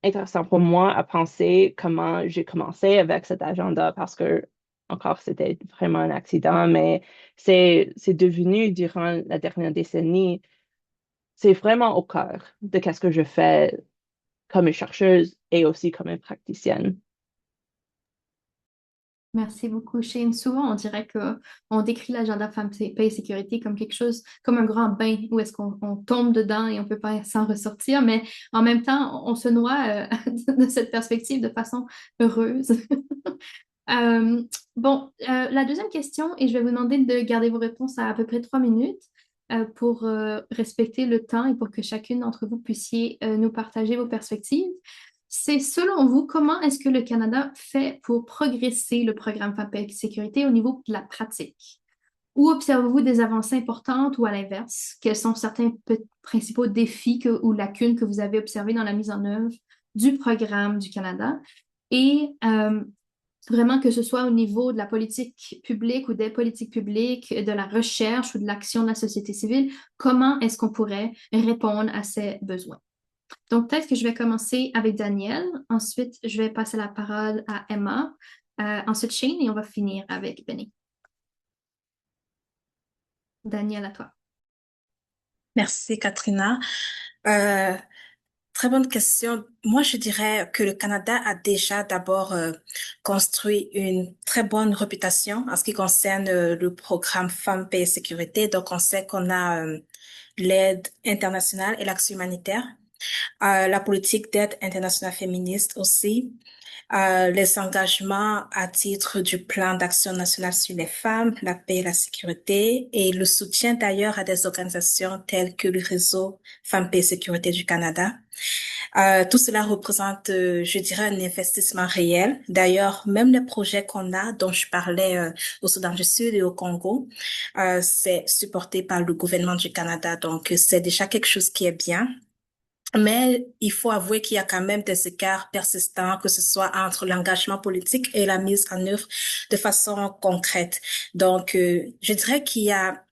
intéressant pour moi à penser comment j'ai commencé avec cet agenda parce que, encore, c'était vraiment un accident, mais c'est devenu durant la dernière décennie, c'est vraiment au cœur de qu'est-ce que je fais comme une chercheuse et aussi comme une praticienne. Merci beaucoup, Shane. Souvent, on dirait que on décrit l'agenda Femmes, Paix et Sécurité comme quelque chose, comme un grand bain où est-ce qu'on tombe dedans et on peut pas s'en ressortir, mais en même temps, on se noie de cette perspective de façon heureuse. Euh, bon, la deuxième question, et je vais vous demander de garder vos réponses à peu près 3 minutes pour respecter le temps et pour que chacune d'entre vous puissiez nous partager vos perspectives. C'est selon vous, comment est-ce que le Canada fait pour progresser le programme Femmes, Paix et Sécurité au niveau de la pratique? Où observez-vous des avancées importantes ou à l'inverse? Quels sont certains principaux défis ou lacunes que vous avez observés dans la mise en œuvre du programme du Canada? Et vraiment que ce soit au niveau de la politique publique ou des politiques publiques, de la recherche ou de l'action de la société civile, comment est-ce qu'on pourrait répondre à ces besoins? Donc, peut-être que je vais commencer avec Daniel. Ensuite, je vais passer la parole à Emma. Ensuite, Shane et on va finir avec Benny. Daniel, à toi. Merci, Katrina. Euh, Très bonne question. Moi, je dirais que le Canada a déjà d'abord construit une très bonne réputation en ce qui concerne le programme Femmes, Paix et Sécurité. Donc, on sait qu'on a l'aide internationale et l'action humanitaire, la politique d'aide internationale féministe aussi, les engagements à titre du plan d'action national sur les femmes, la paix et la sécurité, et le soutien d'ailleurs à des organisations telles que le réseau Femmes, Paix et Sécurité du Canada. Tout cela représente, je dirais, un investissement réel. D'ailleurs, même les projets qu'on a, dont je parlais au Soudan du Sud et au Congo, c'est supporté par le gouvernement du Canada. Donc, c'est déjà quelque chose qui est bien. Mais il faut avouer qu'il y a quand même des écarts persistants, que ce soit entre l'engagement politique et la mise en œuvre de façon concrète. Donc, je dirais qu'il y a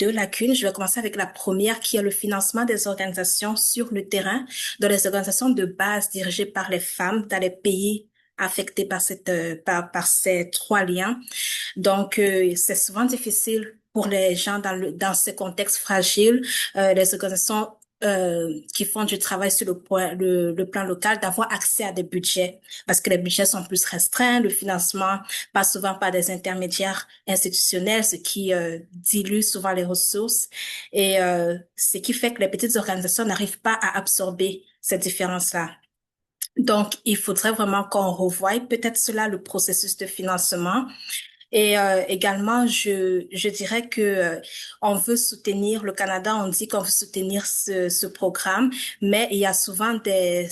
deux lacunes. Je vais commencer avec la première, qui est le financement des organisations sur le terrain, dans les organisations de base dirigées par les femmes dans les pays affectés par par ces trois liens. Donc, c'est souvent difficile pour les gens dans ces contextes fragiles, les organisations qui font du travail sur le plan local, d'avoir accès à des budgets parce que les budgets sont plus restreints, le financement passe souvent par des intermédiaires institutionnels, ce qui dilue souvent les ressources et ce qui fait que les petites organisations n'arrivent pas à absorber cette différence-là. Donc, il faudrait vraiment qu'on revoie peut-être cela, le processus de financement. Et également, je dirais que on veut soutenir le Canada, on dit qu'on veut soutenir ce programme, mais il y a souvent des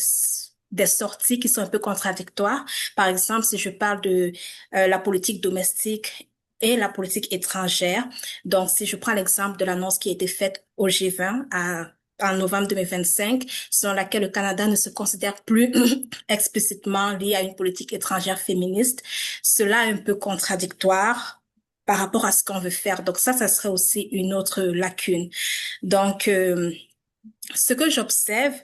sorties qui sont un peu contradictoires. Par exemple, si je parle de la politique domestique et la politique étrangère. Donc, si je prends l'exemple de l'annonce qui a été faite au G20 en novembre 2025, selon laquelle le Canada ne se considère plus explicitement lié à une politique étrangère féministe, cela est un peu contradictoire par rapport à ce qu'on veut faire. Donc ça serait aussi une autre lacune. Donc, ce que j'observe,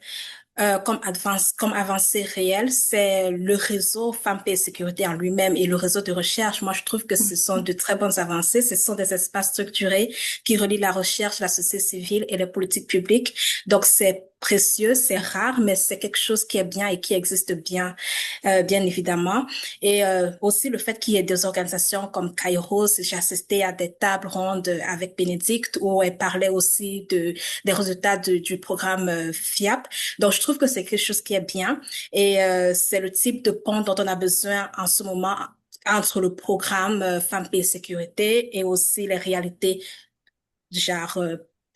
comme avancée réelle, c'est le réseau Femmes, Paix et Sécurité en lui-même et le réseau de recherche. Moi, je trouve que ce sont de très bonnes avancées. Ce sont des espaces structurés qui relient la recherche, la société civile et les politiques publiques. Donc, c'est précieux, c'est rare, mais c'est quelque chose qui est bien et qui existe bien, bien évidemment. Et aussi le fait qu'il y ait des organisations comme Kairos. J'ai assisté à des tables rondes avec Bénédicte où elle parlait aussi des résultats du programme FIAP. Donc, je trouve que c'est quelque chose qui est bien et c'est le type de pont dont on a besoin en ce moment entre le programme Femmes, Paix et Sécurité et aussi les réalités du genre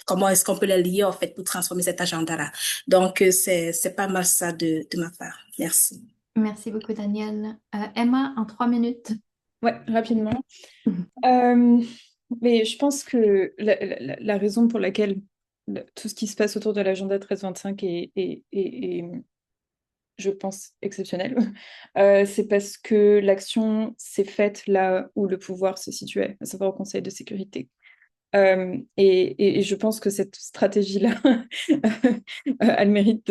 comment est-ce qu'on peut les lier en fait pour transformer cet agenda-là. Donc, c'est pas mal ça de ma part. Merci. Merci beaucoup, Daniel. Emma, en 3 minutes. Ouais, rapidement. Euh, mais je pense que la raison pour laquelle tout ce qui se passe autour de l'agenda 1325 est, je pense, exceptionnel, c'est parce que l'action s'est faite là où le pouvoir se situait, à savoir au Conseil de sécurité. Et je pense que cette stratégie-là a le mérite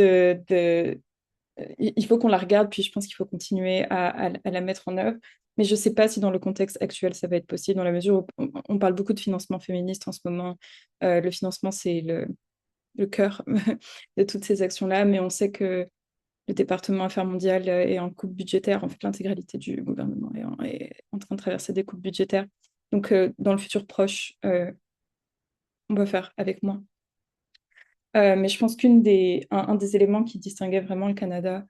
il faut qu'on la regarde, puis je pense qu'il faut continuer à la mettre en œuvre. Mais je ne sais pas si dans le contexte actuel, ça va être possible, dans la mesure où on parle beaucoup de financement féministe en ce moment. Le financement, c'est le cœur de toutes ces actions-là, mais on sait que le département Affaires mondiales est en coupe budgétaire. En fait, l'intégralité du gouvernement est en train de traverser des coupes budgétaires. Donc, dans le futur proche, on va faire avec moins. Mais je pense un des éléments qui distinguait vraiment le Canada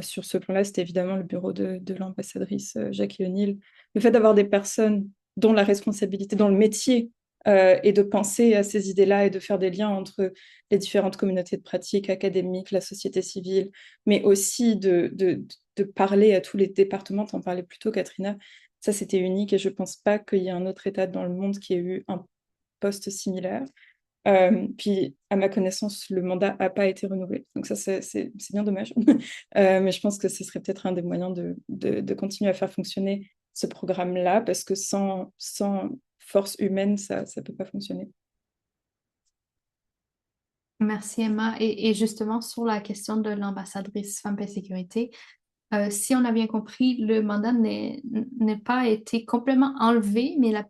sur ce plan-là, c'était évidemment le bureau de l'ambassadrice Jackie O'Neill. Le fait d'avoir des personnes dont la responsabilité, dont le métier est de penser à ces idées-là et de faire des liens entre les différentes communautés de pratique académiques, la société civile, mais aussi de parler à tous les départements. Tu en parlais plus tôt, Katrina. Ça, c'était unique et je ne pense pas qu'il y ait un autre État dans le monde qui ait eu un poste similaire. Puis, à ma connaissance, le mandat n'a pas été renouvelé. Donc ça, c'est bien dommage. Mais je pense que ce serait peut-être un des moyens de continuer à faire fonctionner ce programme-là, parce que sans force humaine, ça ne peut pas fonctionner. Merci, Emma. Et justement, sur la question de l'ambassadrice Femmes, Paix et Sécurité, si on a bien compris, le mandat n'est pas été complètement enlevé, mais il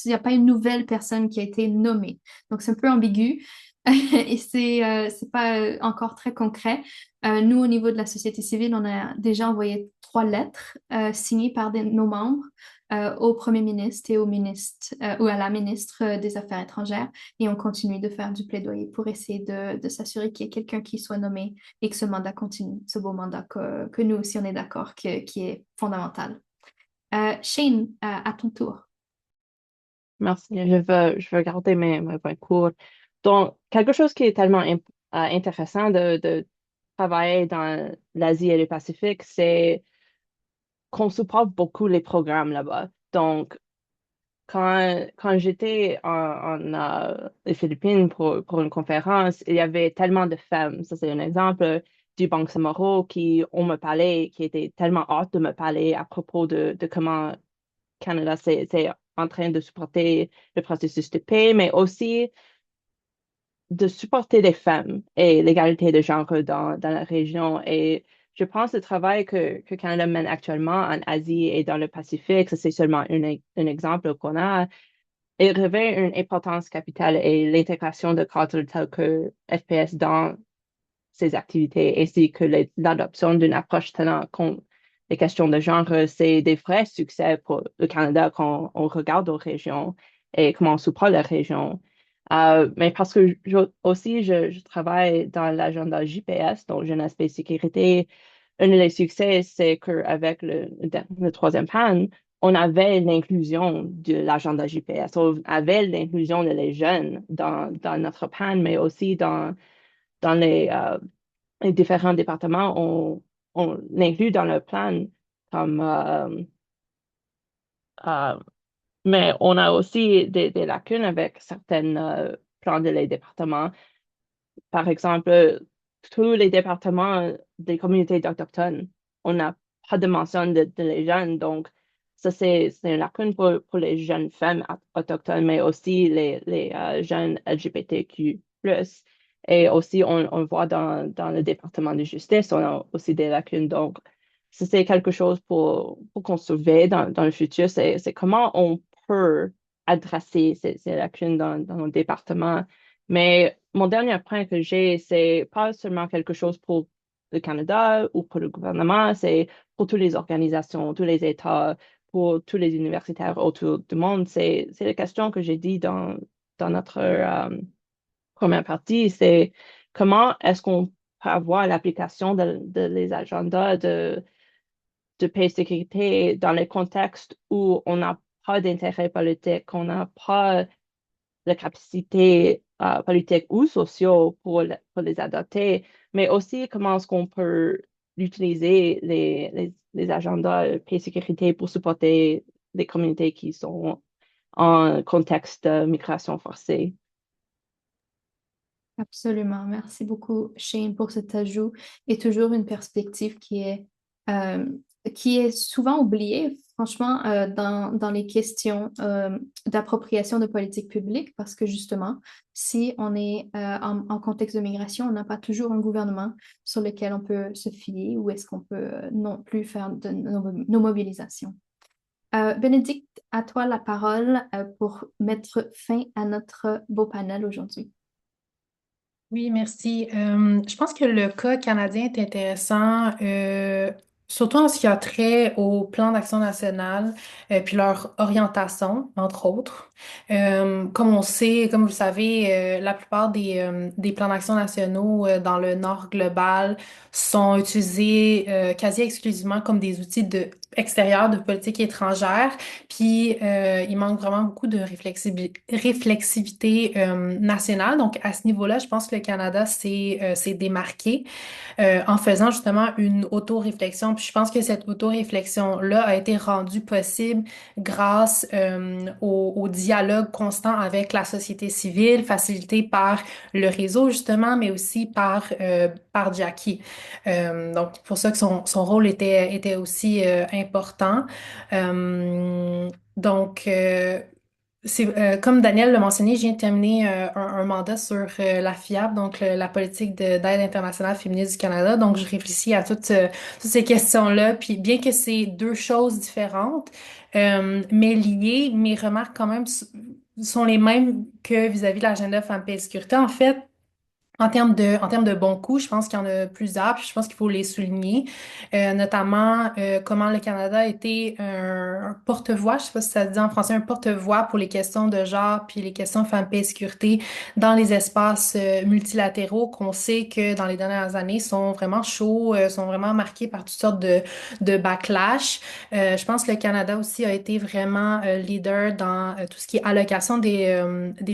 n'y a pas une nouvelle personne qui a été nommée. Donc, c'est un peu ambigu et c'est pas encore très concret. Nous, au niveau de la société civile, on a déjà envoyé 3 lettres signées par nos membres au Premier ministre et au ministre ou à la ministre des Affaires étrangères, et on continue de faire du plaidoyer pour essayer de s'assurer qu'il y ait quelqu'un qui soit nommé et que ce mandat continue, ce beau mandat que nous aussi on est d'accord qui est fondamental. Shane, à ton tour. Merci. Je veux garder mes points courts. Donc, quelque chose qui est tellement intéressant de travailler dans l'Asie et le Pacifique, c'est qu'on supporte beaucoup les programmes là-bas. Donc, quand j'étais les Philippines pour une conférence, il y avait tellement de femmes. Ça, c'est un exemple du Banque Samoro qui on me parlait, qui était tellement hâte de me parler à propos de comment Canada c'est en train de supporter le processus de paix, mais aussi de supporter les femmes et l'égalité de genre dans la région. Et je pense que le travail que Canada mène actuellement en Asie et dans le Pacifique, ça c'est seulement un exemple qu'on a, et revêt une importance capitale et l'intégration de cadres tels que FPS dans ses activités, ainsi que l'adoption d'une approche tenant compte des questions de genre, c'est des vrais succès pour le Canada quand on regarde aux régions et comment on supporte les régions. Mais parce que je travaille dans l'agenda JPS, donc Jeunesse et Sécurité, un des succès, c'est qu'avec le troisième PAN, on avait l'inclusion de l'agenda JPS, on avait l'inclusion des jeunes dans notre PAN, mais aussi dans les différents départements, on l'inclut dans le plan comme euh, mais on a aussi des lacunes avec certains plans de les départements. Par exemple, tous les départements des communautés autochtones, on n'a pas de mention de les jeunes. Donc, ça, c'est une lacune pour les jeunes femmes autochtones, mais aussi les jeunes LGBTQ+. Et aussi, on voit dans le département de justice, on a aussi des lacunes. Donc, si c'est quelque chose pour qu'on surveille dans le futur, c'est comment on peut adresser ces lacunes dans nos départements. Mais mon dernier point que j'ai, c'est pas seulement quelque chose pour le Canada ou pour le gouvernement, c'est pour toutes les organisations, tous les États, pour tous les universitaires autour du monde. C'est la question que j'ai dit dans notre première partie, c'est comment est-ce qu'on peut avoir l'application de les agendas de paix et sécurité dans les contextes où on n'a pas d'intérêt politique, on n'a pas la capacité politique ou sociaux pour les adopter, mais aussi comment est-ce qu'on peut utiliser les agendas de paix et sécurité pour supporter les communautés qui sont en contexte de migration forcée. Absolument. Merci beaucoup, Shane, pour cet ajout et toujours une perspective euh, qui est souvent oubliée, franchement, dans les questions d'appropriation de politique publique, parce que justement, si on est en contexte de migration, on n'a pas toujours un gouvernement sur lequel on peut se fier ou est-ce qu'on peut non plus faire de nos mobilisations. Bénédicte, à toi la parole pour mettre fin à notre beau panel aujourd'hui. Oui, merci. Je pense que le cas canadien est intéressant, surtout en ce qui a trait au plan d'action national, puis leur orientation, entre autres. Comme on sait, comme vous le savez, la plupart des plans d'action nationaux dans le Nord global sont utilisés quasi exclusivement comme des outils extérieurs de politique étrangère. Puis il manque vraiment beaucoup de réflexivité nationale. Donc à ce niveau-là, je pense que le Canada s'est démarqué en faisant justement une auto-réflexion. Puis je pense que cette auto-réflexion-là a été rendue possible grâce au dialogue constant avec la société civile, facilité par le réseau justement, mais aussi par Jackie. Donc pour ça que son rôle était aussi important. Donc, comme Daniel l'a mentionné, je viens de terminer un mandat sur la FIAP, donc la politique d'aide internationale féministe du Canada. Donc, je réfléchis à toutes ces questions-là. Puis, bien que c'est deux choses différentes, mais liées, mes remarques quand même sont les mêmes que vis-à-vis de l'agenda Femmes, Paix et Sécurité. En fait, en termes de bons coups, je pense qu'il y en a plusieurs, puis je pense qu'il faut les souligner, notamment comment le Canada a été un porte-voix, je sais pas si ça se dit en français, un porte-voix pour les questions de genre, puis les questions femmes, paix et sécurité dans les espaces multilatéraux qu'on sait que dans les dernières années sont vraiment chauds, sont vraiment marqués par toutes sortes de backlash. Je pense que le Canada aussi a été vraiment leader dans tout ce qui est allocation des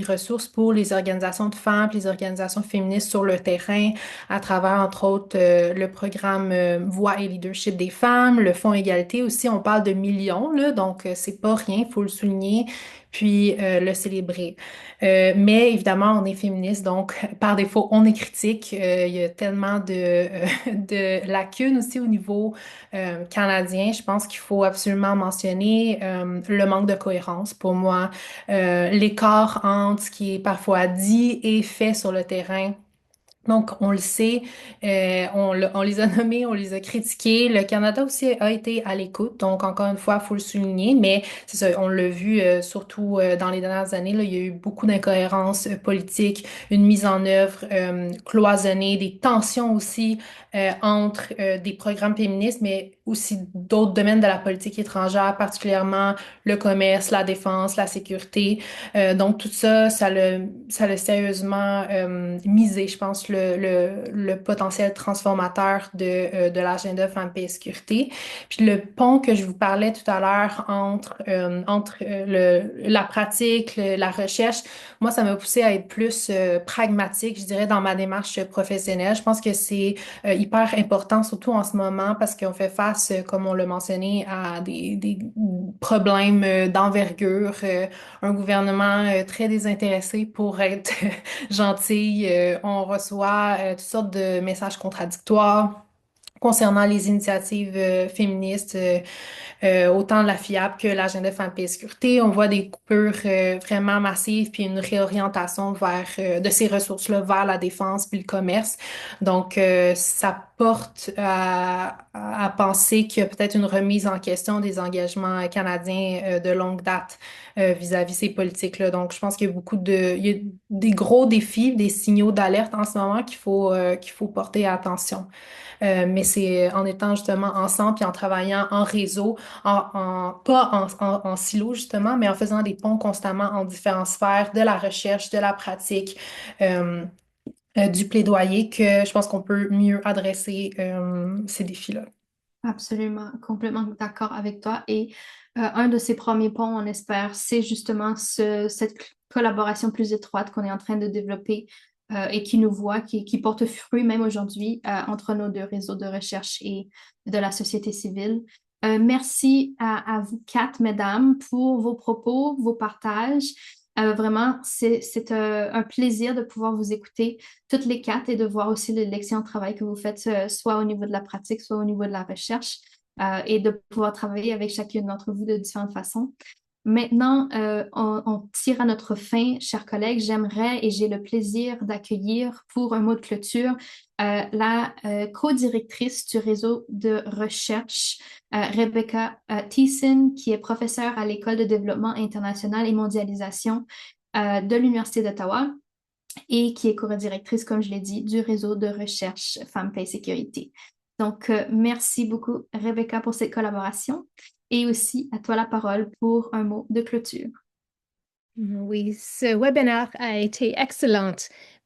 ressources pour les organisations de femmes, puis les organisations féministes sur le terrain, à travers, entre autres, le programme Voix et leadership des femmes, le Fonds égalité aussi, on parle de millions, là, donc c'est pas rien, il faut le souligner, puis le célébrer. Mais évidemment, on est féministe, donc par défaut, on est critique. Il y a tellement de lacunes aussi au niveau canadien. Je pense qu'il faut absolument mentionner le manque de cohérence. Pour moi, l'écart entre ce qui est parfois dit et fait sur le terrain. Donc, on le sait, on les a nommés, on les a critiqués. Le Canada aussi a été à l'écoute. Donc, encore une fois, il faut le souligner. Mais c'est ça, on l'a vu surtout dans les dernières années. Là, il y a eu beaucoup d'incohérences politiques, une mise en œuvre cloisonnée, des tensions aussi entre des programmes féministes, mais aussi d'autres domaines de la politique étrangère, particulièrement le commerce, la défense, la sécurité. Donc tout ça, ça l'a sérieusement misé, je pense, le potentiel transformateur de l'agenda Femmes, Paix et Sécurité. Puis le pont que je vous parlais tout à l'heure entre la pratique, la recherche, moi, ça m'a poussé à être plus pragmatique, je dirais, dans ma démarche professionnelle. Je pense que c'est hyper important, surtout en ce moment, parce qu'on fait face, comme on l'a mentionné, à des problèmes d'envergure. Un gouvernement très désintéressé pour être gentil. On reçoit toutes sortes de messages contradictoires. concernant les initiatives féministes, autant la FIAP que l'agenda Femmes, Paix et Sécurité. On voit des coupures vraiment massives, puis une réorientation vers de ces ressources-là vers la défense puis le commerce. Donc, ça porte à penser qu'il y a peut-être une remise en question des engagements canadiens de longue date vis-à-vis ces politiques-là. Donc, je pense qu'il y a il y a des gros défis, des signaux d'alerte en ce moment qu'il faut porter attention. Mais c'est en étant justement ensemble puis en travaillant en réseau, pas en silo justement, mais en faisant des ponts constamment en différentes sphères de la recherche, de la pratique, euh, du plaidoyer, que je pense qu'on peut mieux adresser ces défis-là. Absolument, complètement d'accord avec toi. Et un de ces premiers ponts, on espère, c'est justement cette collaboration plus étroite qu'on est en train de développer et qui nous voit, qui porte fruit même aujourd'hui entre nos deux réseaux de recherche et de la société civile. Merci à vous quatre, mesdames, pour vos propos, vos partages. Vraiment, c'est un plaisir de pouvoir vous écouter toutes les quatre et de voir aussi l'excellent travail que vous faites, soit au niveau de la pratique, soit au niveau de la recherche, et de pouvoir travailler avec chacune d'entre vous de différentes façons. Maintenant, on tire à notre fin, chers collègues. J'aimerais et j'ai le plaisir d'accueillir pour un mot de clôture la co-directrice du réseau de recherche, Rebecca Thiessen, qui est professeure à l'École de développement international et mondialisation de l'Université d'Ottawa et qui est co-directrice, comme je l'ai dit, du réseau de recherche Femmes, Paix et Sécurité. Donc, merci beaucoup, Rebecca, pour cette collaboration. Et aussi, à toi la parole pour un mot de clôture. Oui, ce webinaire a été excellent.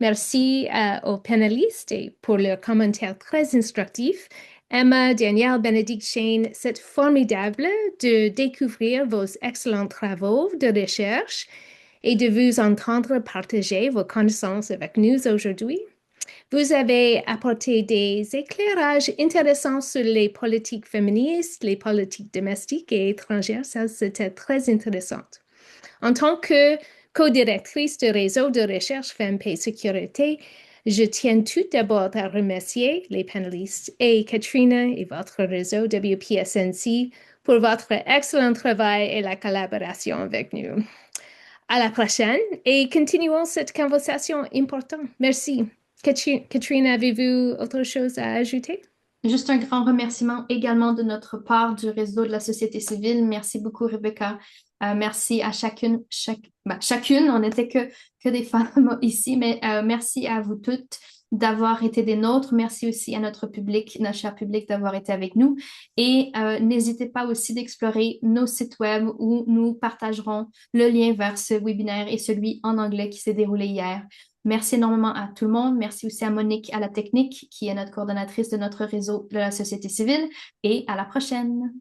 Merci aux panélistes et pour leurs commentaires très instructifs. Emma, Danielle, Bénédicte, Shane, c'est formidable de découvrir vos excellents travaux de recherche et de vous entendre partager vos connaissances avec nous aujourd'hui. Vous avez apporté des éclairages intéressants sur les politiques féministes, les politiques domestiques et étrangères. Ça, c'était très intéressant. En tant que co-directrice du réseau de recherche Femmes, Paix et Sécurité, je tiens tout d'abord à remercier les panélistes et Katrina et votre réseau WPSNC pour votre excellent travail et la collaboration avec nous. À la prochaine et continuons cette conversation importante. Merci. Katrina, avez-vous autre chose à ajouter? Juste un grand remerciement également de notre part du réseau de la société civile. Merci beaucoup, Rebecca. Merci à chacune, on n'était que des femmes ici, mais merci à vous toutes d'avoir été des nôtres. Merci aussi à notre public, notre cher public, d'avoir été avec nous. Et n'hésitez pas aussi d'explorer nos sites web où nous partagerons le lien vers ce webinaire et celui en anglais qui s'est déroulé hier. Merci énormément à tout le monde. Merci aussi à Monique à la technique, qui est notre coordonnatrice de notre réseau de la société civile. Et à la prochaine.